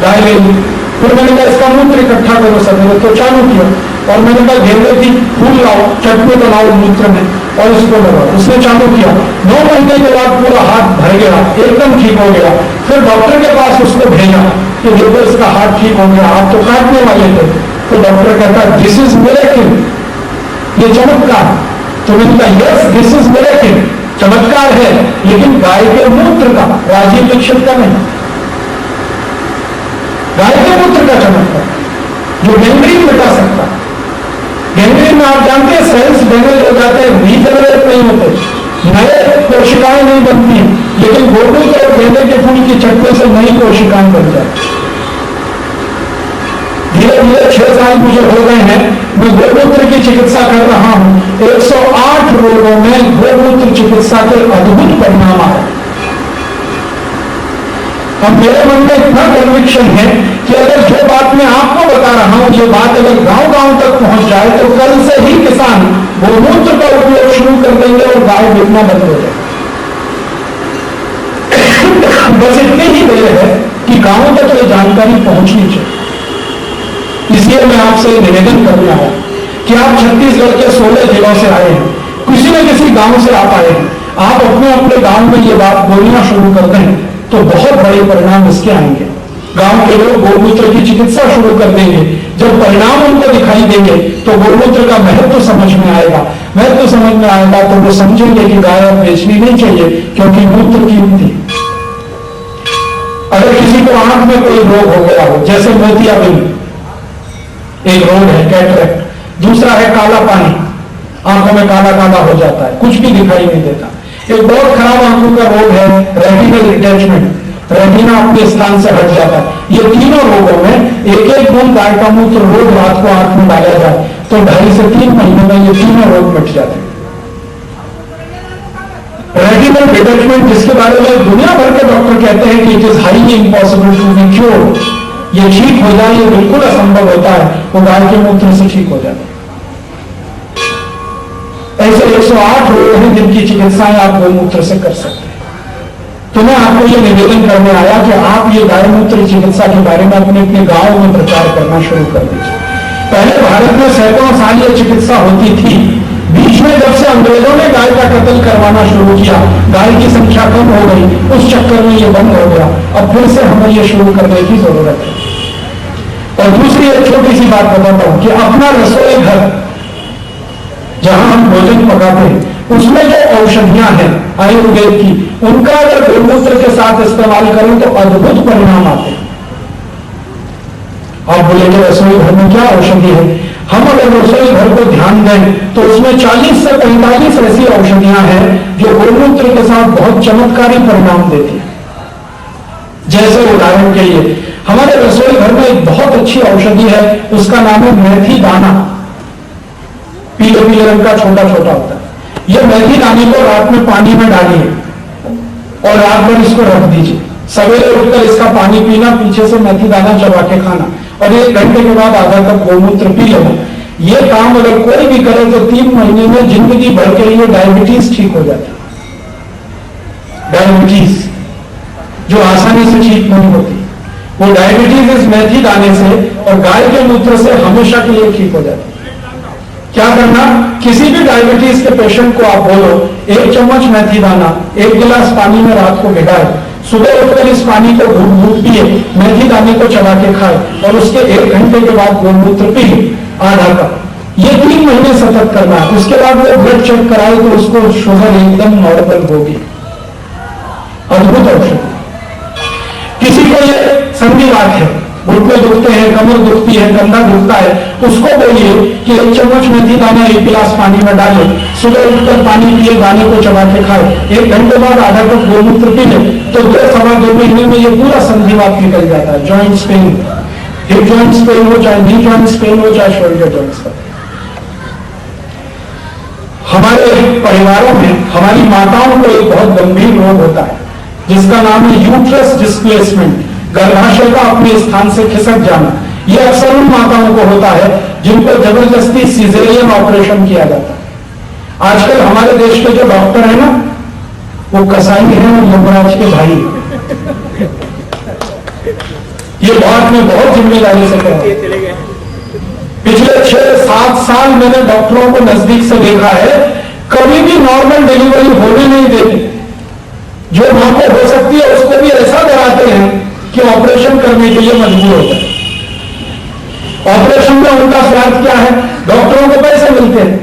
गाय ले ली। फिर मैंने कहा इसका मूत्र इकट्ठा करो सवेरे, तो चालू किया। और मैंने कहा गेंदे की फूल लाओ, चटनी बनाओ मूत्र में और इसको लगाओ, उसने चालू किया। 9 महीने के बाद पूरा हाथ भर गया, एकदम ठीक हो गया। फिर डॉक्टर के पास उसको भेजा कि देखो इसका हाथ ठीक हो गया, आप तो काटने वाले थे। तो डॉक्टर कहता दिस इज मिरेकल, ये चमत्कार। तो मैंने कहा यस दिस इज मिरेकल, चमत्कार है, लेकिन गाय के मूत्र का, राजीव दीक्षित का नहीं, गाय के मूत्र का चमत्कार जो गैंग्रीन मिटा सकता। गैंग्रीन में आप जानते हैं सेल्स डैमेज हो जाते हैं, रीजनरेट नहीं होते, नए कोशिकाएं नहीं बनती, लेकिन गौमूत्र और गेंदे के फूल की चटनी से नई कोशिकाएं बन जाती। धीरे धीरे 6 साल मुझे हो गए हैं, मैं गौमूत्र की चिकित्सा कर रहा हूं। 108 रोगों में गौमूत्र चिकित्सा के अद्भुत परिणाम आए। अब मेरे मन में इतना कन्विक्शन है कि अगर जो बात मैं आपको बता रहा हूं, ये बात अगर गांव-गांव तक पहुंच जाए तो कल से ही किसान गौमूत्र का उपयोग शुरू कर देंगे और गाय बिकना बंद हो जाए। बस इतनी ही देर है कि गांवों तक ये जानकारी पहुंचनी चाहिए। इसलिए मैं आपसे निवेदन करने आया कि आप छत्तीसगढ़ के 16 जिलों से आए हैं, किसी न किसी गांव से आप आए हैं, आप अपने अपने गांव में ये बात बोलना शुरू कर दें तो बहुत बड़े परिणाम इसके आएंगे। गांव के लोग गौमूत्र की चिकित्सा शुरू कर देंगे। जब परिणाम उनको दिखाई देंगे तो गौमूत्र का महत्व समझ में आएगा। महत्व समझ में आएगा तो वो समझेंगे कि गाय अब बेचनी नहीं चाहिए क्योंकि मूत्र कीमती। अगर किसी को आंख में कोई रोग हो गया हो, जैसे मोतियाबिंद एक रोग है, कैटरेक्ट, दूसरा है काला पानी, आंखों में काला काला हो जाता है, कुछ भी दिखाई नहीं देता। एक बहुत खराब आंखों का रोग है रेटिनल डिटैचमेंट, रेटिना अपने स्थान से हट जाता है। ये तीनों रोगों में एक एक बूंद गाय का मूत्र रोज रात को आंख में डाला जाए तो 2.5 से 3 महीने में ये तीनों रोग मिट जाते हैं। रेटिनल डिटैचमेंट जिसके बारे में दुनिया भर के डॉक्टर कहते हैं कि it is highly impossible to be cured, ये ठीक हो जाए ये बिल्कुल असंभव होता है, वो गाय के मूत्र से ठीक हो जाता है। ऐसे 108 रोग हैं जिनकी चिकित्साएं आप गौमूत्र से कर सकते हैं। तो मैं आपको ये निवेदन करने आया कि आप ये गाय मूत्र चिकित्सा के बारे में अपने अपने गांव में प्रचार करना शुरू कर दीजिए। पहले भारत में सैकड़ों साल ये चिकित्सा होती थी। बीच में जब से अंग्रेजों ने गाय का कत्ल करवाना शुरू किया, गाय की संख्या कम हो गई, उस चक्कर में ये बंद हो गया। अब फिर से हमें ये शुरू करने की जरूरत है। और दूसरी एक छोटी सी बात बताता हूं कि अपना रसोई घर जहां हम भोजन पकाते हैं, उसमें जो औषधियां हैं आयुर्वेद की, उनका अगर गोमूत्र के साथ इस्तेमाल करें तो अद्भुत परिणाम आते हैं। आप बोलेंगे रसोई घर में क्या औषधि है? हम अगर रसोई घर को ध्यान दें तो उसमें 40 से 45 ऐसी औषधियां हैं जो गोमूत्र के साथ बहुत चमत्कारी परिणाम देती हैं। जैसे उदाहरण के लिए हमारे रसोई घर में एक बहुत अच्छी औषधि है, उसका नाम है मेथी दाना। पीले पीले रंग का छोटा छोटा होता है। यह मेथी दाने को रात में पानी में डालिए और रात भर इसको रख दीजिए। सवेरे उठकर इसका पानी पीना, पीछे से मेथी दाना चबा के खाना और 1 घंटे के बाद आधा कप गोमूत्र पी लेना। यह काम अगर कोई भी करे तो 3 महीने में जिंदगी भर के लिए डायबिटीज ठीक हो जाती है। डायबिटीज जो आसानी से ठीक नहीं होती, वो डायबिटीज इस मेथी दाने से और गाय के मूत्र से हमेशा के लिए ठीक हो जाती है। क्या करना, किसी भी डायबिटीज के पेशेंट को आप बोलो 1 चम्मच मेथी दाना 1 गिलास पानी में रात को भिगाए, सुबह उठकर इस पानी को घूट घूट पिए, मेथी दाने को चबा के खाए और उसके 1 घंटे के बाद गोमूत्र पिए आधा कप। ये 3 महीने सतत करना है। उसके बाद वो ब्लड चेक कराए तो उसको शुगर एकदम नॉर्मल होगी। अद्भुत औषध। किसी को ये संधिवात है, घुटने दुखते हैं, कमर दुखती है, कंधा दुखता है, उसको बोलिए कि 1 चम्मच मेथी दाना 1 गिलास पानी में डाले, सुबह उठकर पानी पिए, दाने को चबा के खाए, 1 घंटे बाद आधा कप गोमूत्र पी ले तो 2-2.5 महीने में ये पूरा संधिवात निकल जाता है। Joints pain, hip joints pain हो, चाहे नी जॉइंट्स पेन हो, चाहे शोल्डर जॉइंट्स पेन। हमारे परिवारों में हमारी माताओं को एक बहुत गंभीर रोग होता है जिसका नाम है यूट्रस डिस्प्लेसमेंट, गर्भाशय का अपने स्थान से खिसक जाना। यह अक्सर उन माताओं को होता है जिनको जबरदस्ती सिजेरियन ऑपरेशन किया जाता है। आजकल हमारे देश के जो डॉक्टर हैं ना, वो कसाई हैं और यमराज के भाई। ये बात मैं बहुत जिम्मेदारी से कह रहा हूं। पिछले 6-7 साल मैंने डॉक्टरों को नजदीक से देखा है, कभी भी नॉर्मल डिलीवरी होने नहीं देते। जो मां को हो सकती है उसको भी ऐसा डराते हैं कि ऑपरेशन करने के लिए मजबूर होता है। ऑपरेशन में उनका स्वार्थ क्या है? डॉक्टरों को पैसे मिलते हैं।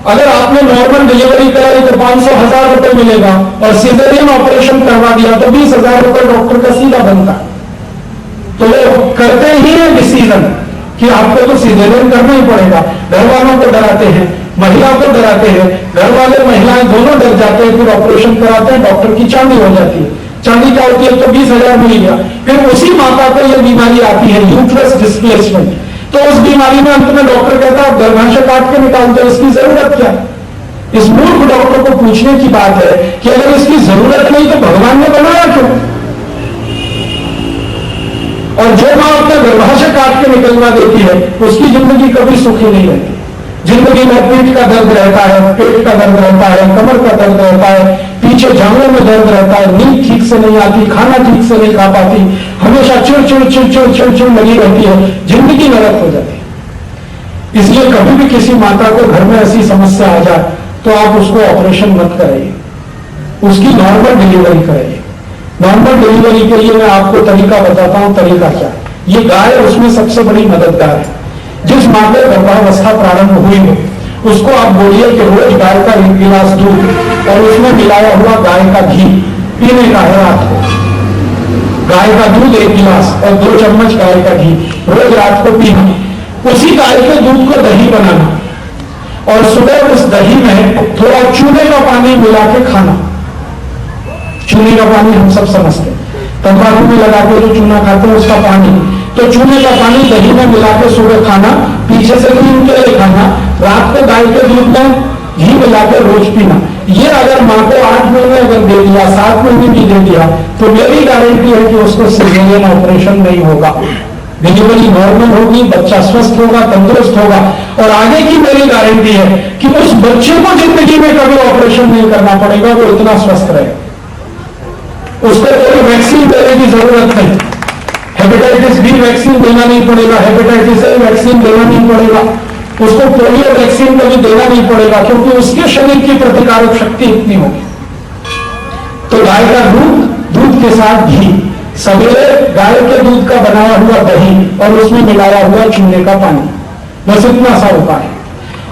अगर आपने नॉर्मल डिलीवरी कराई तो 500-1000 रुपए मिलेगा और सिजेरियन ऑपरेशन करवा दिया तो 20,000 रुपए डॉक्टर का सीधा बनता है। तो वो करते ही है डिसीजन कि आपको तो सिजेरियन करना ही पड़ेगा। घर वालों को डराते हैं, महिला को डराते हैं, घर वाले महिलाएं दोनों डर जाते हैं, फिर ऑपरेशन कराते हैं, डॉक्टर की चांदी हो जाती है। चांदी क्या होती है? तो 20,000 मिल गया। फिर उसी माता को यह बीमारी आती है यूट्रस डिस्प्लेसमेंट। तो उस बीमारी में अंत में डॉक्टर कहता है गर्भाशय काट के निकाल दो, इसकी जरूरत क्या? इस मूर्ख डॉक्टर को पूछने की बात है कि अगर इसकी जरूरत नहीं तो भगवान ने बनाया क्यों? और जो मां अपना गर्भाशय काट के निकलवा देती है उसकी जिंदगी कभी सुखी नहीं रहती। जिंदगी में पीठ का दर्द रहता है, पेट का दर्द रहता है, कमर का दर्द रहता है, पीछे जांघों में दर्द रहता है, नींद ठीक से नहीं आती, खाना ठीक से नहीं खा पाती, हमेशा चिड़ लगी रहती है, जिंदगी नरक हो जाती है। इसलिए कभी भी किसी माता को घर में ऐसी समस्या आ जाए तो आप उसको ऑपरेशन मत कराइए, उसकी नॉर्मल डिलीवरी कराइए। नॉर्मल डिलीवरी के लिए मैं आपको तरीका बताता हूं। तरीका क्या? ये गाय उसमें सबसे बड़ी मददगार है। जिस मां को गर्भावस्था प्रारंभ हुई हो उसको आप बोलिए कि रोज गाय का 1 गिलास दूध और उसमें मिलाया हुआ गाय का घी पीने का है रात को। गाय का दूध 1 गिलास और 2 चम्मच गाय का घी रोज रात को पीना। उसी गाय के दूध को दही बनाना और सुबह उस दही में थोड़ा चूने का पानी मिला के खाना। चूने का पानी हम सब समझते हैं, तंबाकू में लगा के जो चूना खाते हैं उसका पानी। तो चूने का पानी दही में मिला के सुबह खाना, पीछे से नींद के लिए खाना, रात को गाय के दूध में घी मिला के रोज पीना। ये अगर मां को 8 महीने अगर दे दिया, 7 महीने भी दे दिया तो मेरी गारंटी है कि उसको सिजेरियन ऑपरेशन नहीं होगा। डिलीवरी नॉर्मल होगी, बच्चा स्वस्थ होगा, तंदुरुस्त होगा और आगे की मेरी गारंटी है कि उस बच्चे को जिंदगी में कभी ऑपरेशन नहीं करना पड़ेगा, वो इतना स्वस्थ रहेगा। उसको कोई वैक्सीन देने की जरूरत नहीं, हेपेटाइटिस बी वैक्सीन देना नहीं पड़ेगा, हेपेटाइटिस ए वैक्सीन देना नहीं पड़ेगा, उसको पोलियो वैक्सीन कभी देना नहीं पड़ेगा, क्योंकि उसके शरीर की प्रतिकारक शक्ति इतनी होगी। तो गाय का दूध, दूध के साथ घी, सवेरे गाय के दूध का बनाया हुआ दही और उसमें मिलाया हुआ चूने का पानी, बस इतना सा उपाय है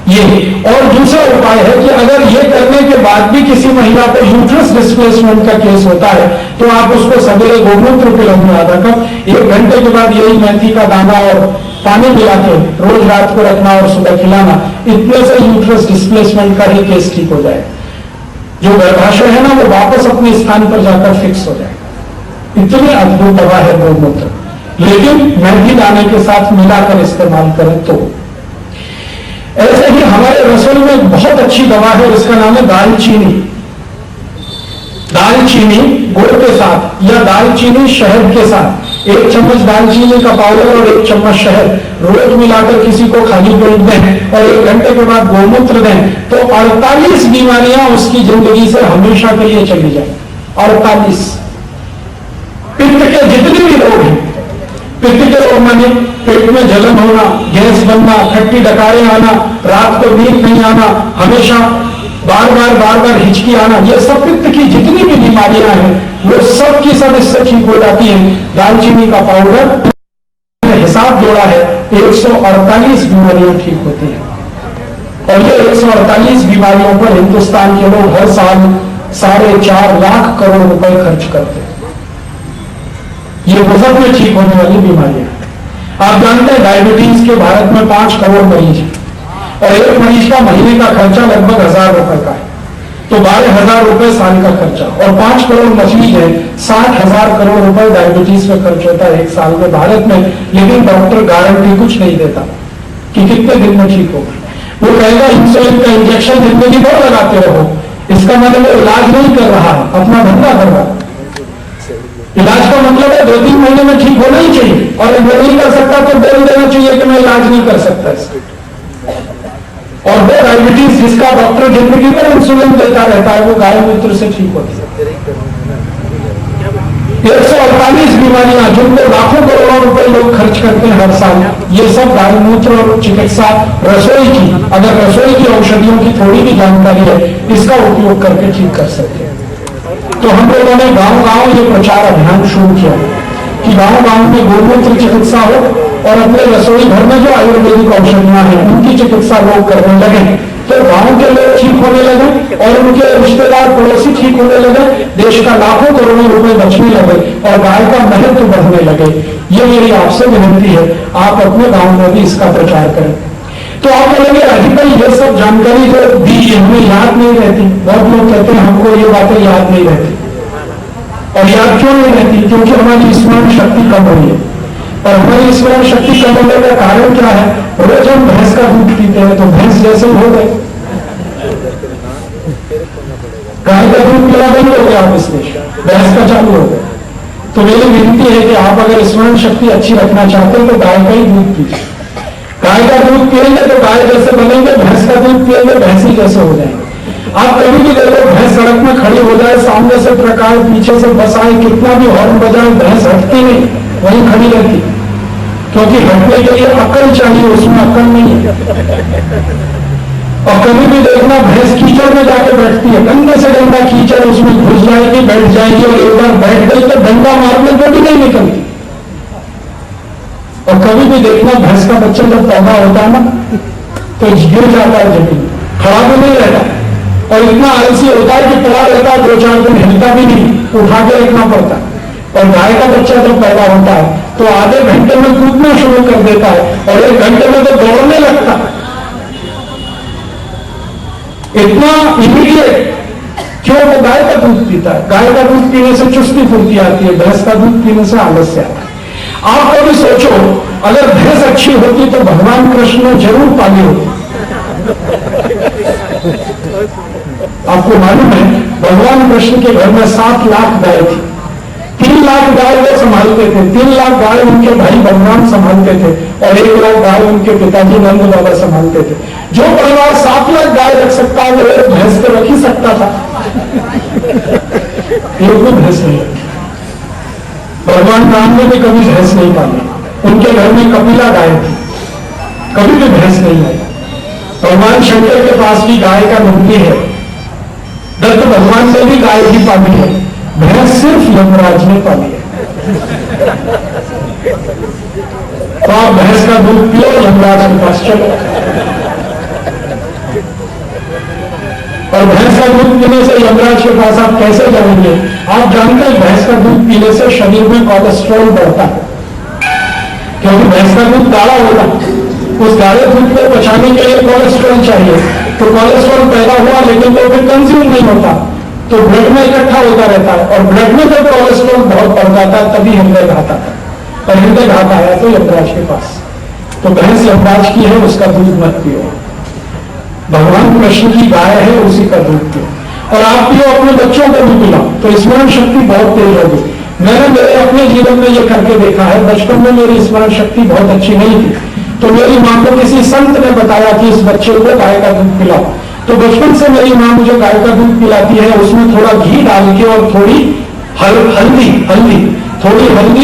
ये। और दूसरा उपाय है कि अगर ये करने के बाद भी किसी महिला को यूट्रस डिस्प्लेसमेंट का केस होता है तो आप उसको सवेरे गोमूत्र पिलाएं आधा कप, 1 घंटे के बाद यही मेथी का दाना और पानी मिला के रोज रात को रखना और सुबह खिलाना, इतने से यूट्रस डिस्प्लेसमेंट का ही केस ठीक हो जाए। जो गर्भाशय है ना वो वापस अपने स्थान पर जाकर फिक्स हो जाए। इतनी अद्भुत दवा है गोमूत्र, लेकिन मेथी दाने के साथ मिलाकर इस्तेमाल करें तो। ऐसे ही हमारे रसोई में बहुत अच्छी दवा है, इसका नाम है दालचीनी। दालचीनी गुड़ के साथ या दालचीनी शहद के साथ, 1 चम्मच दालचीनी का पाउडर और 1 चम्मच शहद रोज मिलाकर किसी को खाली पेट दें और 1 घंटे के बाद गोमूत्र दें तो 48 बीमारियां उसकी जिंदगी से हमेशा के लिए चली जाए। 48। पित्त के जितने भी रोग हैं, पित्त के रोग माने पेट में जलन होना, गैस बनना, खट्टी डकारें आना, रात को नींद नहीं आना, हमेशा बार बार हिचकी आना, ये सब पित्त की जितनी भी बीमारियां हैं वो सब की सब इससे ठीक हो जाती हैं। दालचीनी का पाउडर हिसाब जोड़ा है, 148 बीमारियां ठीक होती हैं। और ये 148 बीमारियों पर हिंदुस्तान के लोग हर साल 4.5 लाख करोड़ रुपए खर्च करते हैं। ये मुफ्त में ठीक होने वाली बीमारियां। आप जानते हैं डायबिटीज के भारत में 5 करोड़ मरीज हैं और एक मरीज का महीने का खर्चा लगभग 1000 रुपए का है, तो 12,000 रुपए साल का खर्चा। और 5 करोड़ मरीज है, 60,000 करोड़ रुपए डायबिटीज पे खर्च होता है 1 साल में भारत में। लेकिन डॉक्टर गारंटी कुछ नहीं देता कि कितने दिन में ठीक होगा। वो कहेगा इंसुलिन का इंजेक्शन जिंदगी भर लगाते रहो, इसका मतलब वो इलाज नहीं कर रहा है, अपना धंधा कर रहा है। इलाज का मतलब है 2-3 महीने में ठीक होना ही चाहिए, और अगर नहीं कर सकता तो बोल देना चाहिए कि मैं इलाज नहीं कर सकता इसका। और वो डायबिटीज जिसका डॉक्टर जिंदगी भर इंसुलिन देता रहता है वो गाय मूत्र से ठीक होती है। 148 बीमारियां जिनको लाखों करोड़ों रुपए लोग खर्च करते हैं हर साल, ये सब गाय मूत्र और चिकित्सा रसोई की, अगर रसोई की औषधियों की थोड़ी भी जानकारी है इसका उपयोग करके ठीक कर सकते हैं। तो हम लोगों ने गांव-गांव ये प्रचार अभियान शुरू किया कि गांव-गांव में गोमूत्र चिकित्सा हो और अपने रसोई घर में जो आयुर्वेदिक औषधियां हैं उनकी चिकित्सा लोग करने लगे, तो गांव के लोग ठीक होने लगे और उनके रिश्तेदार पड़ोसी ठीक होने लगे, देश का लाखों करोड़ों रुपए बचने लगे और गाय का महत्व बढ़ने लगे। ये मेरी आपसे विनती है, आप अपने गांव में भी इसका प्रचार करें। तो आप बोलेंगे अधिकल ये सब जानकारी जो दी हमें याद नहीं रहती। बहुत लोग कहते हैं हमको ये बातें याद नहीं रहती, और याद क्यों नहीं रहती? क्योंकि हमारी स्मरण शक्ति कम हुई है। और हमारी स्मरण शक्ति कम होने का कारण क्या है? रोज हम भैंस का दूध पीते हैं तो भैंस जैसे हो गए, गाय का दूध पीना बंद हो गया, आप इसमें भैंस का चालू हो गया। तो मेरी विनती है कि आप अगर स्मरण शक्ति अच्छी रखना चाहते हैं तो गाय का ही दूध पीजिए। गाय का दूध पिएंगे तो गाय जैसे बनेंगे, भैंस का दूध पिएंगे भैंसी जैसे हो जाएंगे। आप कभी भी देखो भैंस सड़क में खड़ी हो जाए, सामने से ट्रक आए, पीछे से बस आए, कितना भी हॉर्न बजाए, भैंस हटती नहीं, वहीं खड़ी रहती, क्योंकि हटने के लिए अक्ल चाहिए, उसमें अक्ल नहीं है। और कभी भी देखना भैंस कीचड़ में जाके बैठती है, गंदे से गंदा कीचड़ उसमें घुस जाएगी, बैठ जाएगी, और एक बार बैठ गई तो डंडा मारने को भी नहीं निकलती। और कभी भी देखना भैंस का बच्चा जब पैदा होता है ना तो गिर जाता है जमीन, खड़ा भी नहीं रहता, और इतना आलसी होता है कि पड़ा रहता है, 2-4 दिन हिलता भी नहीं, उठा के रखना पड़ता है। और गाय का बच्चा जब पैदा होता है तो आधे घंटे में कूदना शुरू कर देता है और 1 घंटे में तो दौड़ने लगता है। इतना इमीडिएट क्यों? वो गाय का दूध पीता है। गाय का दूध पीने से चुस्ती फुर्ती आती है, भैंस का दूध पीने से आलस्य आता है। आप कभी सोचो अगर भैंस अच्छी होती तो भगवान कृष्ण ने जरूर पाली होती। आपको मालूम है भगवान कृष्ण के घर में 7 लाख गाय थी, 3 लाख गाय वो संभालते थे, 3 लाख गाय उनके भाई बलराम संभालते थे और 1 लाख गाय उनके पिताजी नंद बाबा संभालते थे। जो परिवार 7 लाख गाय रख सकता है वो एक भैंस तो रख ही सकता था, एक भी भैंस नहीं। भगवान राम ने भी कभी भैंस नहीं पाली, उनके घर में कपिला गाय थी, कभी भी भैंस नहीं आई। भगवान शंकर के पास भी गाय का मूर्ति है, दत्त भगवान ने भी गाय ही पाली है, भैंस सिर्फ यमराज ने पाली है। तो आप भैंस का दूध पियो, यमराज के पास चलो। और भैंस का दूध पीने से यमराज के पास आप कैसे जाएंगे? आप जानते हैं भैंस का दूध पीने से शरीर में कोलेस्ट्रॉल बढ़ता है, क्योंकि भैंस का दूध गाढ़ा होता है, उस गाढ़े दूध को पचाने के लिए कोलेस्ट्रॉल चाहिए। तो कोलेस्ट्रॉल पैदा हुआ लेकिन तो फिर कंज्यूम नहीं होता, तो ब्लड में इकट्ठा होता रहता है, और ब्लड में जब कोलेस्ट्रॉल बहुत बढ़ जाता है तभी हृदय घात आता है, और हृदय घात आया तो यमराज के पास। तो भैंस यमराज की है, उसका दूध मत पियो। भगवान कृष्ण की गाय है, उसी का दूध पियो। और आप पियो, अपने बच्चों को भी पिलाओ, तो स्मरण शक्ति बहुत तेज होगी। मैंने मेरे अपने जीवन में ये करके देखा है। बचपन में मेरी स्मरण शक्ति बहुत अच्छी नहीं थी, तो मेरी मां को किसी संत ने बताया कि इस बच्चे को गाय का दूध पिलाओ। तो बचपन से मेरी मां मुझे गाय का दूध पिलाती है, उसमें थोड़ा घी डाल के और थोड़ी हल्दी,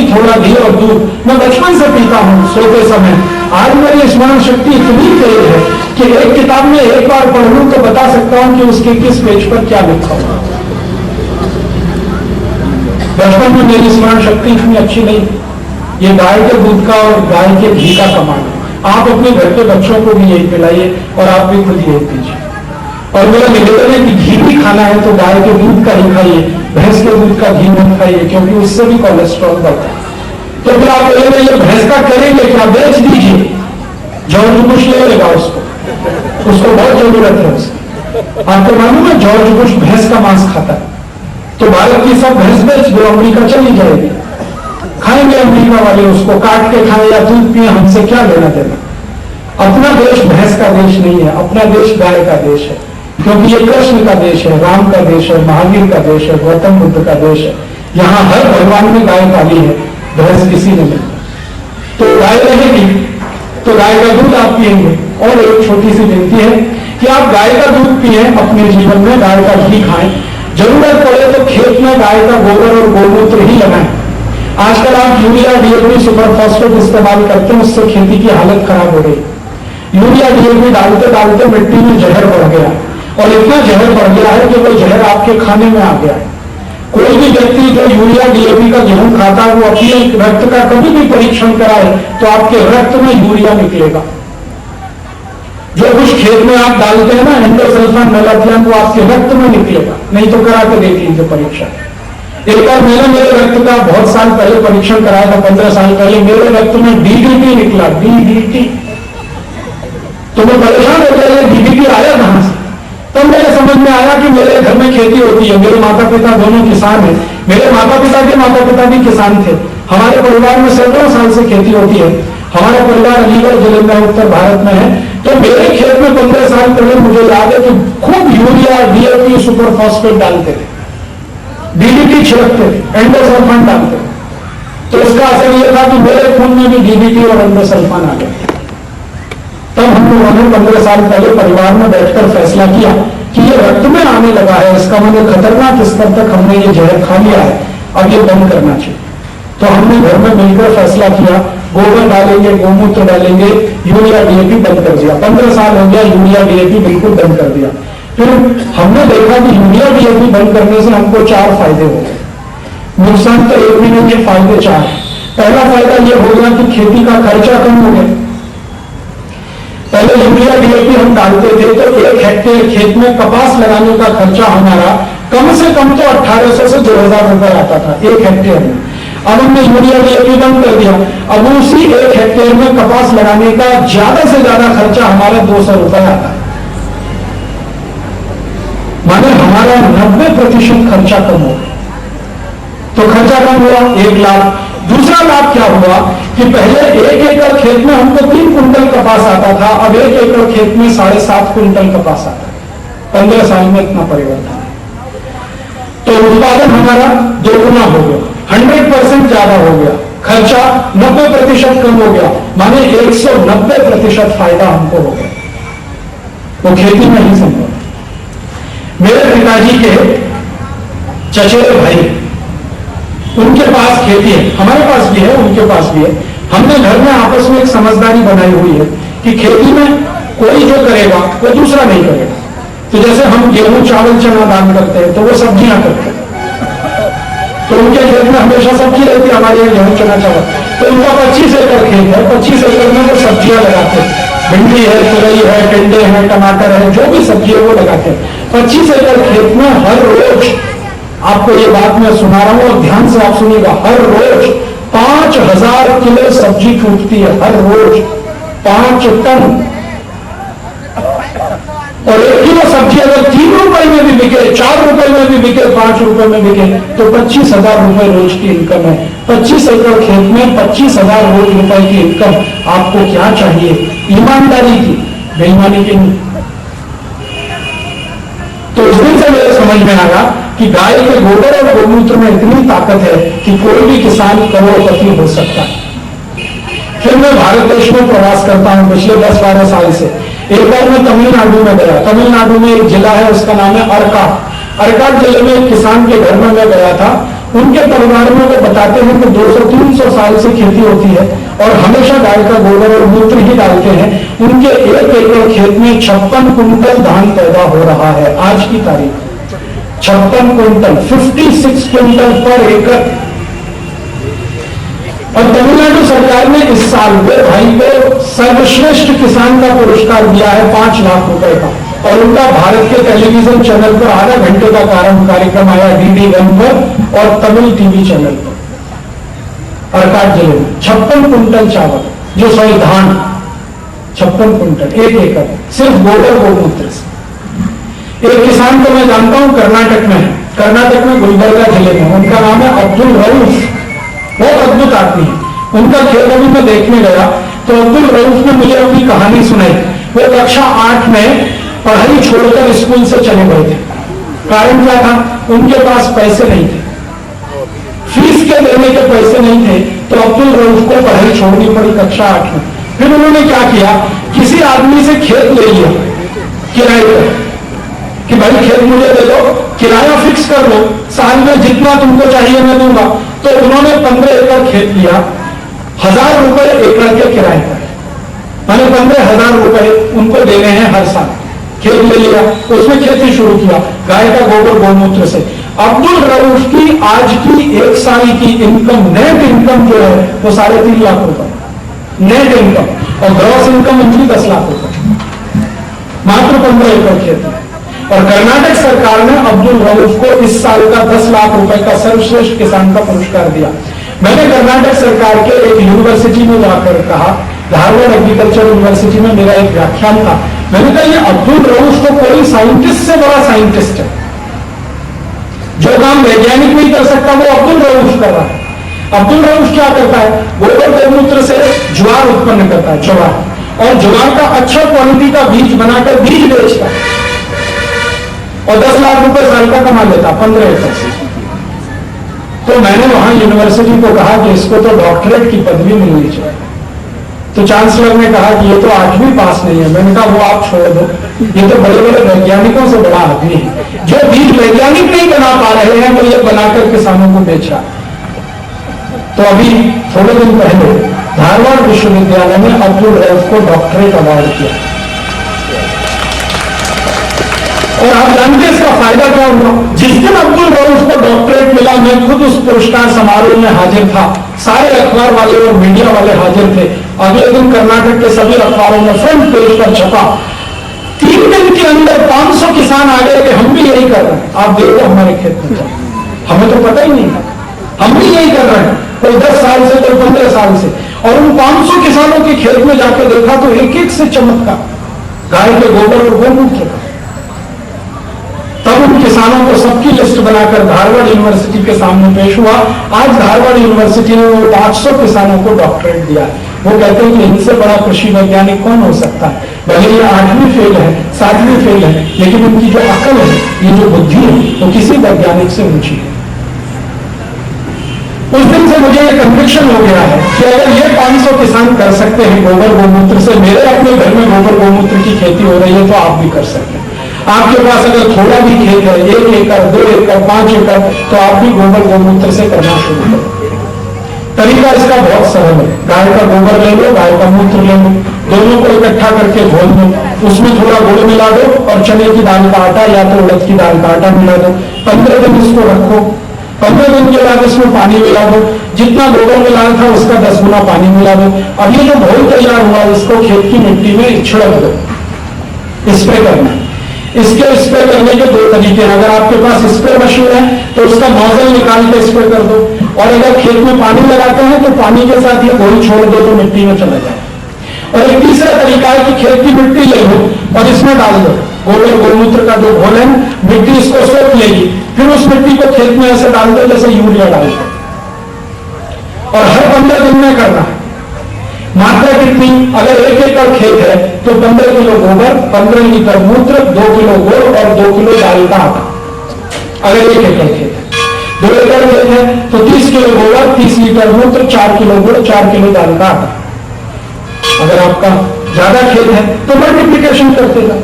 थोड़ा घी और दूध, मैं बचपन से पीता हूँ सोते समय। आज मेरी स्मरण शक्ति इतनी तेज है कि एक किताब में एक बार पढ़ लूं तो बता सकता हूं कि उसके किस पेज पर क्या लिखा हुआ। बचपन में मेरी स्मरण शक्ति इतनी अच्छी नहीं। ये गाय के दूध का और गाय के घी का कमाल है। आप अपने घर के बच्चों को भी यही पिलाइए और आप भी खुद यही पीजिए। और मेरा निवेदन है कि घी भी खाना है तो गाय के दूध का ही खाइए, भैंस के दूध का घी मत खाइए, क्योंकि उससे भी कोलेस्ट्रॉल बढ़ता है। तो फिर आप ये भैंस का करेंगे क्या? बेच दीजिए, जॉर्ज बुश ले लेगा उसको बहुत जरूरत है उसकी। आपको मालूम है जॉर्ज बुश भैंस का मांस खाता है, तो भारत की सब भैंस बेच दो, अमेरिका चली जाएगी। खाएंगे अमेरिका वाले, उसको काट के खाएं या दूध पिए, हमसे क्या लेना देना। अपना देश भैंस का देश नहीं है, अपना देश गाय का देश है, क्योंकि ये कृष्ण का देश है, राम का देश है, महावीर का देश है, गौतम बुद्ध का देश है। यहाँ हर भगवान ने गाय पाली है, भैंस किसी ने नहीं। तो गाय रहेगी तो गाय का दूध आप पिएंगे। और एक छोटी सी विनती है कि आप गाय का दूध पिए, अपने जीवन में गाय का घी खाएं, जरूरत पड़े तो खेत में गाय का गोबर और गोमूत्र ही लगाएं। आजकल आप यूरिया, डीएपी, सुपर फॉस्फेट इस्तेमाल करते हैं, उससे खेती की हालत खराब हो गई। यूरिया, डीएपी डालते डालते मिट्टी में जहर बढ़ गया, और इतना जहर बढ़ गया है कि वो जहर आपके खाने में आ गया है। कोई भी व्यक्ति जो यूरिया, डीएपी का गेहूं खाता है, वो अपने रक्त का कभी भी परीक्षण कराए तो आपके रक्त में यूरिया निकलेगा। जो कुछ खेत में आप डालते हैं ना, एंडोसल्फान, मेलाथियन, वो आपके रक्त में निकलेगा। नहीं तो करा के देख लीजिए परीक्षण। एक बार मैंने मेरे रक्त का बहुत साल पहले परीक्षण कराया था, 15 साल पहले, मेरे रक्त में डीडीटी निकला, डीडीटी। तो मैं परेशान हो गया, डीडीटी आया कहां से? तब मेरे समझ में आया कि मेरे घर में खेती होती है, मेरे माता पिता दोनों किसान हैं, मेरे माता पिता के माता पिता भी किसान थे, हमारे परिवार में सैकड़ों साल से खेती होती है। हमारा परिवार अलीगढ़ जिले में उत्तर भारत में है। तो मेरे खेत में 15 साल पहले मुझे याद है कि खूब यूरिया, डीएपी, सुपर फॉस्फेट डालते थे, डीडीटी छिड़कते थे, एंडोसल्फान डालते थे। तो इसका असर यह था कि मेरे खून में भी डीडीटी और एंडोसल्फान आ गए। तब हम लोगों ने 15 साल पहले परिवार में बैठकर फैसला किया कि ये रक्त में आने लगा है, इसका मतलब खतरनाक स्तर तक हमने ये जहर खा लिया है, अब ये बंद करना चाहिए। तो हमने घर में मिलकर फैसला किया, गोबर डालेंगे, गोमूत्र डालेंगे, यूरिया, डीएपी बंद कर दिया। 15 साल हो गया, यूरिया, डीएपी बिल्कुल बंद कर दिया। फिर हमने देखा कि यूरिया, डीएपी बंद करने से हमको 4 फायदे हो गए। नुकसान तो एक भी नहीं है, फायदे 4। पहला फायदा यह हो गया कि खेती का खर्चा कम हो गया। पहले यूरिया, डीएपी हम डालते थे तो 1 हेक्टेयर खेत में कपास लगाने का खर्चा हमारा कम से कम तो 1800 से 2000 रुपए आता था 1 हेक्टेयर में। अब हमने यूरिया, डीएपी बंद कर दिया, अब उसी 1 हेक्टेयर में कपास लगाने का ज्यादा से ज्यादा खर्चा हमारा 200 रुपए आता है। माने हमारा 90% खर्चा कम हो गया। तो खर्चा कम हुआ, 1 लाख। दूसरा लाभ क्या हुआ कि पहले 1 एकड़ खेत में हमको 3 कुंटल कपास आता था, अब 1 एकड़ खेत में 7.5 कुंटल कपास आता है। 15 साल में इतना परिवर्तन है। तो उत्पादन हमारा 2 गुना हो गया, 100% ज्यादा हो गया, खर्चा 90% कम हो गया, माने 190% फायदा हमको हो गया। वो खेती में ही संभव है। मेरे पिताजी के चचेरे भाई उनके पास खेती है, हमारे पास भी है, उनके पास भी है। हमने घर में आपस में एक समझदारी बनाई हुई है कि खेती में कोई जो करेगा वो दूसरा नहीं करेगा। तो जैसे हम गेहूं चावल चना दान करते हैं तो वो सब्जियां करते हैं, तो उनके खेत में हमेशा सब्जी रहती है, हमारे यहाँ गेहूं चना चावल। तो उनका 25 एकड़ खेत है, 25 एकड़ में वो सब्जियां लगाते हैं, भिंडी है, तुरई है, टिंडे है, टमाटर है, जो भी सब्जी है वो लगाते हैं। 25 एकड़ खेत में हर रोज, आपको ये बात मैं सुना रहा हूं और ध्यान से आप सुनिएगा, हर रोज 5000 किलो सब्जी टूटती है, हर रोज 5 टन। और 1 किलो सब्जी अगर 3 रुपए में भी बिके, 4 रुपए में भी बिके, 5 रुपए में बिके, तो 25,000 रुपए रोज की इनकम है। 25 एकड़ खेत में 25,000 रोज रुपए की इनकम, आपको क्या चाहिए? ईमानदारी की, बेईमानी की नहीं। तो इस दिन से मेरे समझ में आया कि गाय के गोबर और गोमूत्र में इतनी ताकत है कि कोई भी किसान करोड़पति हो सकता है। फिर मैं भारत देश में प्रवास करता हूं पिछले 10-12 साल से। एक बार मैं तमिलनाडु में गया। तमिलनाडु में एक जिला है, उसका नाम है अर्काट जिले में एक किसान के घर में मैं गया था। उनके परिवार में वो बताते हैं कि 200-300 साल से खेती होती है और हमेशा गाय का गोबर और मूत्र ही डालते हैं। उनके 1 एकड़ खेत में 56 कुंटल धान पैदा हो रहा है आज की तारीख। 56 कुंटल, 56 कुंटल पर एकड़। और तमिलनाडु सरकार ने इस साल वे भाई को सर्वश्रेष्ठ किसान का पुरस्कार दिया है 5 लाख रुपए का। और उनका भारत के टेलीविजन चैनल पर आधा घंटे का कार्यक्रम आया, DD 1 पर और तमिल टीवी चैनल पर। अर्काट जिले में 56 कुंटल चावल, जो सॉरी धान, 56 कुंटल 1 एकड़, सिर्फ गोबर गोमूत्र से। एक किसान को मैं जानता हूं, कर्नाटक में है, कर्नाटक में गुलबर्गा जिले में, उनका नाम है अब्दुल रऊफ। बहुत अद्भुत आदमी है। उनका खेत अभी मैं देखने गया तो अब्दुल रऊफ ने मुझे अपनी कहानी सुनाई। वो कक्षा 8 में पढ़ाई छोड़कर स्कूल से चले गए थे। कारण क्या था? उनके पास पैसे नहीं थे, फीस के देने के पैसे नहीं थे, तो अब्दुल रऊफ को पढ़ाई छोड़नी पड़ी कक्षा 8 में। फिर उन्होंने क्या किया, किसी आदमी से खेत ले लिया किराए पर कि भाई खेत मुझे दे दो, किराया फिक्स कर लो, साल में जितना तुमको चाहिए मैं दूंगा। तो उन्होंने 15 एकड़ खेत लिया, 1000 रुपए एकड़ के किराए पर, मैंने 15,000 रुपए उनको देने हैं हर साल। खेत ले लिया, उसमें खेती शुरू किया गाय का गोबर गोमूत्र से। अब्दुल रऊफ की आज की 1 साल की इनकम, नेट इनकम जो है वो 3.5 लाख रुपए नेट इनकम, और ग्रॉस इनकम उनकी 10 लाख रुपए, मात्र 15 एकड़ खेत में। और कर्नाटक सरकार ने अब्दुल रऊफ को इस साल का 10 लाख रुपए का सर्वश्रेष्ठ किसान का पुरस्कार दिया। मैंने कर्नाटक सरकार के एक यूनिवर्सिटी में जाकर कहा, धारवाड़ एग्रीकल्चर यूनिवर्सिटी में मेरा एक व्याख्यान था। मैंने कहा ये अब्दुल रऊफ तो कोई साइंटिस्ट से बड़ा साइंटिस्ट है, जो काम वैज्ञानिक नहीं कर सकता वो अब्दुल रऊफ कर रहा है। अब्दुल रऊफ क्या करता है? गोबर गोमूत्र से ज्वार उत्पन्न करता है, ज्वार, और ज्वार का अच्छा क्वालिटी का बीज बनाकर बीज बेचता है और 10 लाख रुपए साल का कमा लेता 15 एकड़ से। तो मैंने वहां यूनिवर्सिटी को कहा कि इसको तो डॉक्टरेट की पदवी मिलनी चाहिए। तो चांसलर ने कहा कि ये तो 8वीं पास नहीं है। मैंने कहा वो आप छोड़ दो, ये तो बड़े बड़े वैज्ञानिकों से बड़ा आदमी है। जो बीज वैज्ञानिक नहीं बना पा रहे हैं वो ये बनाकर किसानों को बेचा। तो अभी थोड़े दिन पहले धारवाड़ विश्वविद्यालय में अब्दुल रऊफ को डॉक्टरेट अवार्ड किया। और आप जानते हैं इसका फायदा क्या हुआ? जिस दिन अब्दुल रऊफ को डॉक्टरेट मिला, मैं खुद उस पुरस्कार समारोह में हाजिर था। सारे अखबार वाले और मीडिया वाले हाजिर थे। अगले दिन कर्नाटक के सभी अखबारों में फ्रंट पेज पर छपा। 3 दिन के अंदर 500 किसान आ गए कि हम भी यही कर रहे हैं, आप देखो हमारे खेत में, हमें तो पता ही नहीं है, हम भी यही कर रहे हैं, कोई 10 साल से, कोई 15 साल से। और उन 500 किसानों के खेत में जाकर देखा तो एक एक से चमत्कार गाय के गोबर और गोमूत्र का। तब उन किसानों को सबकी लिस्ट बनाकर धारवाड़ यूनिवर्सिटी के सामने पेश हुआ। आज धारवाड़ यूनिवर्सिटी ने वो 500 किसानों को डॉक्टरेट दिया। वो कहते हैं कि इनसे बड़ा कृषि वैज्ञानिक कौन हो सकता है? भले ये 8वीं फेल है, 7वीं फेल है, लेकिन उनकी जो अकल है, ये जो बुद्धि है, वो किसी वैज्ञानिक से ऊंची है। उस दिन से मुझे ये कन्विक्शन हो गया है कि अगर ये 500 किसान कर सकते हैं गोबर गोमूत्र से, मेरे अपने घर में गोबर गोमूत्र की खेती हो रही है, तो आप भी कर सकते हैं। आपके पास अगर थोड़ा भी खेत है, 1 एकड़, 2 एकड़, 5 एकड़, तो आप भी गोबर गोमूत्र से करना शुरू करें। तरीका इसका बहुत सरल है। गाय का गोबर ले लो, गाय का मूत्र ले लो, दोनों को इकट्ठा करके घोल दो, उसमें थोड़ा गुड़ मिला दो और चने की दाल का आटा या तो उड़द की दाल का आटा मिला दो। 15 दिन इसको रखो। 15 दिन के बाद इसमें पानी मिला दो, जितना गोबर मिलाया था उसका 10 गुना पानी मिला दो। अब ये जो घोल तैयार हुआ इसको खेत की मिट्टी में छिड़क दो, स्प्रे करना। इसके स्प्रे करने के 2 तरीके हैं। अगर आपके पास स्प्रे मशीन है तो उसका नोजल निकाल के स्प्रे कर दो, और अगर खेत में पानी लगाते हैं तो पानी के साथ ये घोल छोड़ दो तो मिट्टी में चला जाए। और एक तीसरा तरीका है कि खेत की मिट्टी ले लो और इसमें डाल दो गोबर गोमूत्र का जो घोल है, मिट्टी इसको सोख लेगी, फिर उस मिट्टी को खेत में ऐसे डाल दो जैसे यूरिया डाल दो, और हर 15 दिन में करना है। मात्रा कितनी? अगर 1 एकड़ खेत है तो 15 किलो गोबर, 15 लीटर मूत्र, 2 किलो गुड़ और 2 किलो दाल का आटा। अगर 1 एकड़ खेत है, 2 एकड़ खेत है तो 30 किलो गोबर, 30 लीटर मूत्र, 4 किलो गुड़, 4 किलो दाल का आटा। अगर आपका ज्यादा खेत है तो मल्टीप्लिकेशन करते जाओ।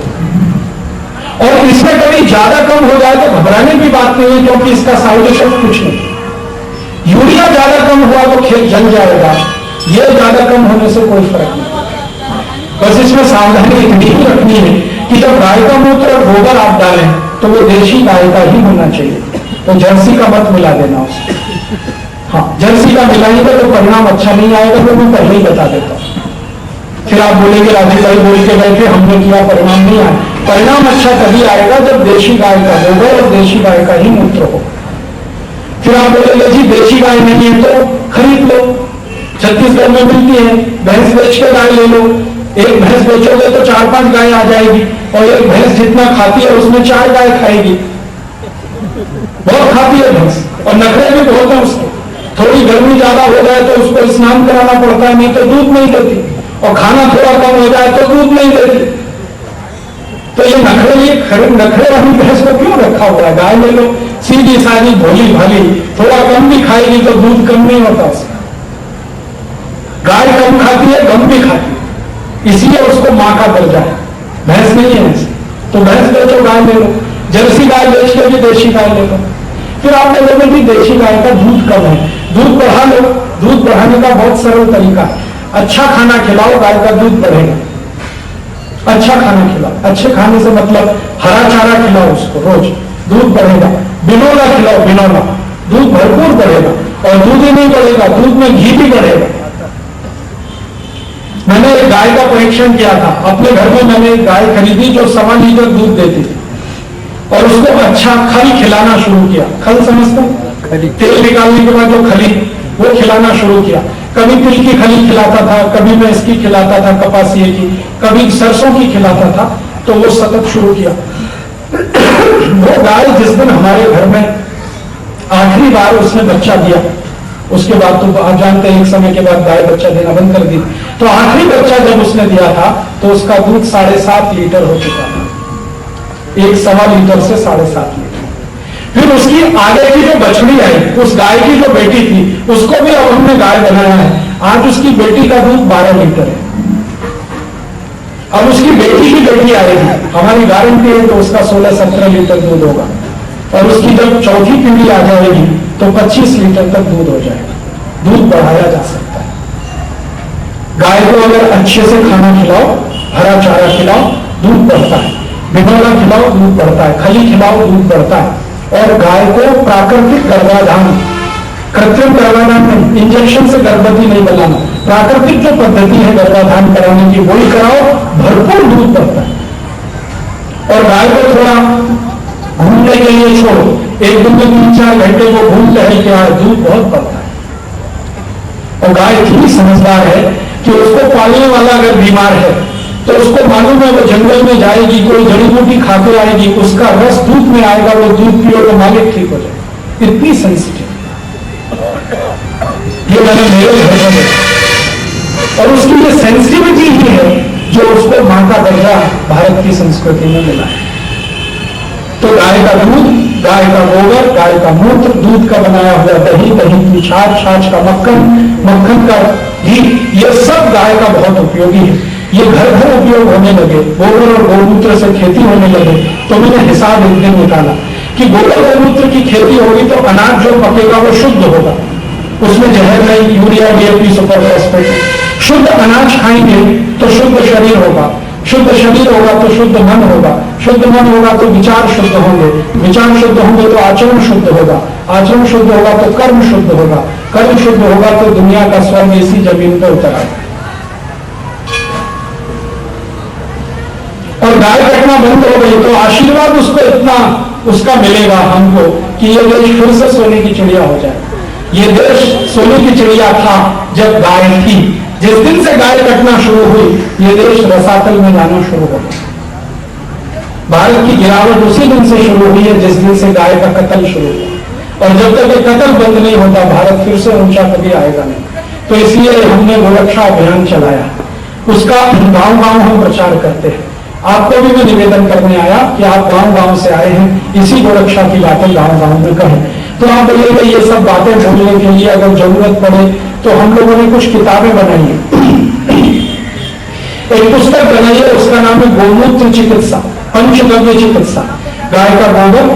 और इसमें कभी ज्यादा कम हो जाए तो घबराने की बात नहीं है, क्योंकि इसका साइड इफेक्ट कुछ नहीं। यूरिया ज्यादा कम हुआ तो खेत जल जाएगा, ये ज्यादा कम होने से कोई फर्क नहीं। बस इसमें सावधानी इतनी ही रखनी है कि जब गाय का मूत्र और गोबर आप डालें तो वो देशी गाय का ही होना चाहिए, तो जर्सी का मत मिला देना उसमें। हाँ, जर्सी का मिलाएंगे तो परिणाम अच्छा नहीं आएगा, तो मैं पहले ही बता देता हूं। फिर आप बोलेंगे राजीव भाई बोल के गए थे, हमने किया, परिणाम नहीं आया। परिणाम अच्छा तभी आएगा जब देशी गाय का गोबर और देशी गाय का ही मूत्र हो। फिर आप बोलेंगे जी देशी गाय नहीं है तो खरीद लो, छत्तीसगढ़ में मिलती है, भैंस बेच के गाय ले लो। एक भैंस बेचोगे तो 4-5 गाय आ जाएगी, और एक भैंस जितना खाती है उसमें 4 गाय खाएगी। बहुत खाती है भैंस, और नखरे भी बहुत है उसके। थोड़ी गर्मी ज्यादा हो जाए तो उसको स्नान कराना पड़ता है, नहीं तो दूध नहीं देती, और खाना थोड़ा कम हो जाए तो दूध नहीं देती। तो ये नखरे वाली भैंस को क्यों रखा हुआ है? गाय ले लो, सीधी सादी भोली भाली, थोड़ा कम भी खाएगी तो दूध कम नहीं होता उसका। गाय कम खाती है, कम भी खाती है, इसलिए उसको मां का दर्जा है। भैंस नहीं है ऐसे, तो भैंस बेचो, गाय ले लो। जर्सी गाय बेच के भी देशी गाय ले लो। फिर आपने बोले कि देशी गाय का दूध कम है, दूध बढ़ा लो। दूध बढ़ाने का बहुत सरल तरीका है, अच्छा खाना खिलाओ, गाय का दूध बढ़ेगा। अच्छा खाना खिलाओ, अच्छे खाने से मतलब हरा चारा खिलाओ उसको रोज, दूध बढ़ेगा। बिनौला खिलाओ, बिनौला, दूध भरपूर बढ़ेगा। और दूध ही नहीं बढ़ेगा, दूध में घी भी बढ़ेगा। मैंने एक गाय का परीक्षण किया था अपने घर में। मैंने एक गाय खरीदी जो 1.25 लीटर दूध देती थी, और उसको अच्छा खल खिलाना शुरू किया। खल समझते हैं? तेल निकालने के बाद जो खली, वो खिलाना शुरू किया। कभी तिल की खली खिलाता था, कभी मैं इसकी खिलाता था, कपासिए की, कभी सरसों की खिलाता था, तो वो सतत शुरू किया। वो गाय जिस दिन हमारे घर में आखिरी बार उसने बच्चा दिया, उसके बाद तो आप जानते हैं एक समय के बाद गाय बच्चा देना बंद कर दी, तो आखिरी बच्चा जब उसने दिया था तो उसका दूध 7.5 लीटर हो चुका था। 1.25 लीटर से 7.5 लीटर। फिर उसकी आगे की जो बछड़ी आई, उस गाय की जो बेटी थी, उसको भी अब हमने गाय बनाया है। आज उसकी बेटी का दूध 12 लीटर है। अब उसकी बेटी की बेटी आएगी, हमारी गारंटी है, तो उसका 16-17 लीटर दूध होगा। और उसकी जब चौथी पीढ़ी आ जाएगी तो 25 लीटर तक दूध हो जाएगा। दूध बढ़ाया जा सकता है। गाय को अगर अच्छे से खाना खिलाओ, हरा चारा खिलाओ, दूध बढ़ता है। बिनौला खिलाओ, दूध बढ़ता है। खली खिलाओ, दूध बढ़ता है। और गाय को प्राकृतिक गर्भाधान, कृत्रिम गर्भाधान नहीं, इंजेक्शन से गर्भवती नहीं बनाना, प्राकृतिक जो पद्धति है गर्भाधान कराने की वही कराओ, भरपूर दूध बढ़ता है। और गाय को थोड़ा घूमने के लिए छोड़ो, एक दिन में 3-4 घंटे वो घूम टहल के आए, दूध बहुत बढ़ता है। और गाय इतनी समझदार है कि उसको पालने वाला अगर बीमार है तो उसको मालूम है वो जंगल में जाएगी, कोई जड़ी बूटी खाते आएगी, उसका रस दूध में आएगा, वो दूध पियो तो मालिक ठीक हो जाए। इतनी सेंसिटिव, ये मैंने मेरे घर में, और उसकी ये सेंसिटिविटी ही है जो उसको मां का दर्जा भारत की संस्कृति में मिला है। तो गाय का दूध, गाय का गोबर, गाय का मूत्र, दूध का बनाया हुआ दही, दही की छाछ, छाछ का मक्खन, मक्खन का घी, ये सब गाय का बहुत उपयोगी है। ये घर घर उपयोग होने लगे, गोबर और गौमूत्र से खेती होने लगे, तो मैंने हिसाब एक दिन निकाला कि गोबर गौमूत्र की खेती होगी तो अनाज जो पकेगा वो शुद्ध होगा, उसमें जहर नहीं, यूरिया डीएपी सुपर फॉस्फेट। शुद्ध अनाज खाएंगे तो शुद्ध शरीर होगा, शुद्ध शरीर होगा तो शुद्ध मन होगा, शुद्ध मन होगा तो विचार शुद्ध होंगे, विचार शुद्ध होंगे तो आचरण शुद्ध होगा, आचरण शुद्ध होगा तो कर्म शुद्ध होगा, कर्म शुद्ध होगा तो दुनिया का स्वर्ग इसी जमीन पर उतर आएगा। और गाय कटना बंद हो गई तो आशीर्वाद उसको इतना उसका मिलेगा हमको कि ये देश फिर से सोने की चिड़िया हो जाए। ये देश सोने की चिड़िया था जब गाय थी, जिस दिन से गाय कटना शुरू हुई ये देश रसातल में जाना शुरू हो गया। भारत की गिरावट उसी दिन से शुरू हुई है जिस दिन से गाय का कत्ल शुरू हुआ, और जब तक ये कत्ल बंद नहीं होता भारत फिर से ऊंचा कभी आएगा नहीं। तो इसलिए हमने गोरक्षा अभियान चलाया, उसका गांव गांव हम प्रचार करते हैं। आपको भी मैं निवेदन करने आया कि आप गांव गांव से आए हैं, इसी गोरक्षा की बातें गांव गांव में कहें। तो आप बोलिएगा ये सब बातें बोलने के लिए अगर जरूरत पड़े तो हम लोगों ने कुछ किताबें बनाई है। एक पुस्तक बनाई है, उसका नाम है गोमूत्र चिकित्सा, पंचगव्य चिकित्सा। गाय का गोबर,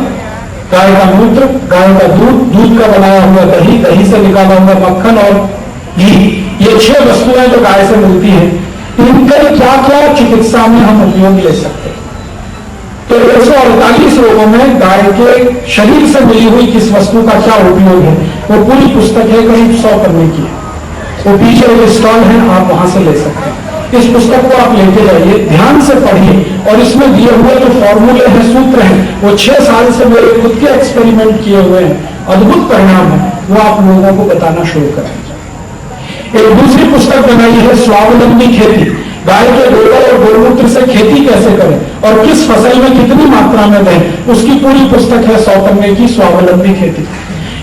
गाय का मूत्र, गाय का दूध, दूध का बनाया हुआ दही, दही से निकाला हुआ मक्खन और घी, ये 6 वस्तुएं जो गाय से मिलती हैं, इनका क्या क्या चिकित्सा में हम उपयोग ले सकते हैं। तो 148 रोगों में गाय के शरीर से मिली हुई किस वस्तु का क्या उपयोग है, वो पूरी पुस्तक है, करीब 100 पन्ने की है। वो पीछे एक स्टॉल है, आप वहां से ले सकते हैं। इस पुस्तक को आप लेके जाइए, ध्यान से पढ़िए, और इसमें दिए हुए जो फॉर्मूले हैं, सूत्र हैं, वो 6 साल से मेरे खुद के एक्सपेरिमेंट किए हुए हैं, अद्भुत परिणाम है, वो आप लोगों को बताना शुरू करें। एक दूसरी पुस्तक बनाई है स्वावलंबी खेती, गाय के गोबर और गोमूत्र से खेती कैसे करें और किस फसल में कितनी मात्रा में दें, उसकी पूरी पुस्तक है 100 पन्ने की, स्वावलंबी खेती।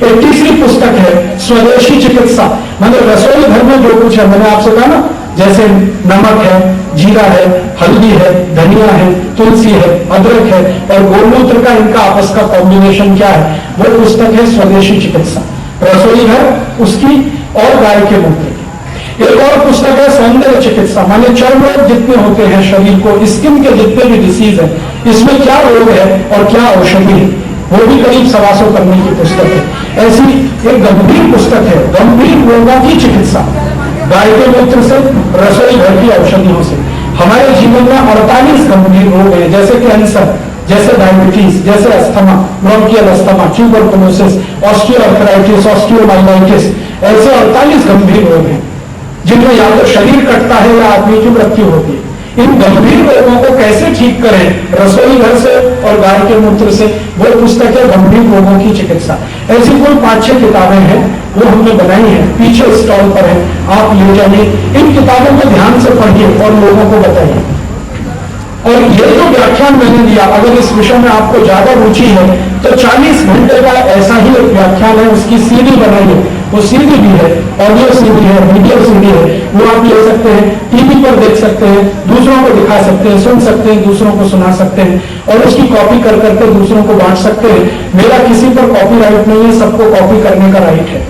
एक तीसरी पुस्तक है स्वदेशी चिकित्सा, मतलब रसोई घर में जो कुछ है, मैंने आपसे कहा ना, जैसे नमक है, जीरा है, हल्दी है, धनिया है, तुलसी है, अदरक है, और गोमूत्र का इनका आपस का कॉम्बिनेशन क्या है, वो पुस्तक है स्वदेशी चिकित्सा। रसोई घर उसकी और गाय के मूत्र की। एक और पुस्तक है सौंदर्य चिकित्सा, माने चर्म रोग जितने होते हैं शरीर को, स्किन के जितने भी डिसीज है, इसमें क्या रोग है और क्या औषधि है, वो भी करीब 125 पन्ने की पुस्तक है। ऐसी एक गंभीर पुस्तक है, गंभीर रोगों की चिकित्सा, गाय के मूत्र से, रसोई घर की औषधियों से। हमारे जीवन में 48 गंभीर रोग हैं, जैसे कैंसर, जैसे डायबिटीज, जैसे asthma, bronchial asthma, tuberculosis, osteoarthritis, osteomyelitis, ऐसे 48 गंभीर रोग हैं जिनमें या तो शरीर कटता है या आदमी की मृत्यु होती है। इन गंभीर रोगों को कैसे ठीक करें रसोई घर से और गाय के मूत्र से, वो पुस्तक है गंभीर रोगों की चिकित्सा। ऐसी कोई 5-6 किताबें हैं, वो हमने बनाई है, पीछे स्टॉल पर है, आप ले जाइए, इन किताबों को ध्यान से पढ़िए और लोगों को बताइए। और ये जो व्याख्यान मैंने दिया, अगर इस विषय में आपको ज्यादा रुचि है तो 40 घंटे का ऐसा ही एक व्याख्यान है, उसकी सीडी बनाई है, वो सीडी भी है, ऑडियो सीडी है, वीडियो सीडी है, वो आप ले सकते हैं, टीवी पर देख सकते हैं, दूसरों को दिखा सकते हैं, सुन सकते हैं, दूसरों को सुना सकते हैं, और उसकी कॉपी कर करके दूसरों को बांट सकते हैं। मेरा किसी पर कॉपीराइट नहीं है, सबको कॉपी करने का राइट है।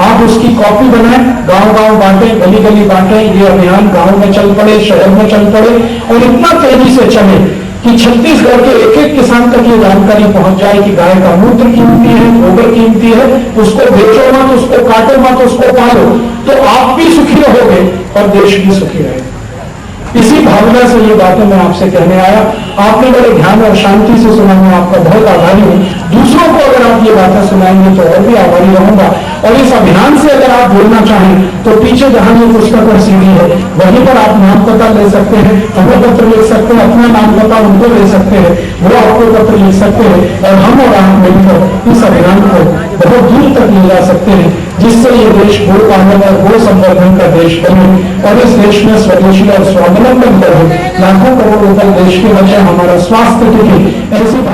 आप उसकी कॉपी बनाएं, गांव गांव बांटें, गली गली बांटें, ये अभियान गांव में चल पड़े, शहर में चल पड़े, और इतना तेजी से चले कि छत्तीसगढ़ के एक एक किसान तक ये जानकारी पहुंच जाए कि गाय का मूत्र कीमती है, गोबर कीमती है, उसको बेचो मत, उसको काटो मत, उसको पालो, तो आप भी सुखी रहोगे और देश भी सुखी रहेगा। इसी भावना से ये बातें मैं आपसे कहने आया। आपने बड़े ध्यान और शांति से सुना, मैं आपका बहुत आभारी हूँ। दूसरों को अगर आप ये बातें सुनाएंगे तो और भी आभारी रहूंगा। और इस अभियान से अगर आप जुड़ना चाहें तो पीछे जहां ये पुस्तक और सीडी है, वहीं पर आप नाम पता ले सकते हैं, हमें पत्र लिख सकते हैं, अपना नाम पता उनको ले सकते हैं, वो आपको पत्र लिख सकते हैं, और हम और आप मिलकर इस अभियान को बहुत दूर तक ले जा सकते हैं, जिससे ये देश गो पालन और गो संवर्धन का देश बने, और इस देश में स्वदेशी और स्वावलंबन बढ़े, लाखों करोड़ रुपए देश के बचे, हमारा स्वास्थ्य टिके, ऐसी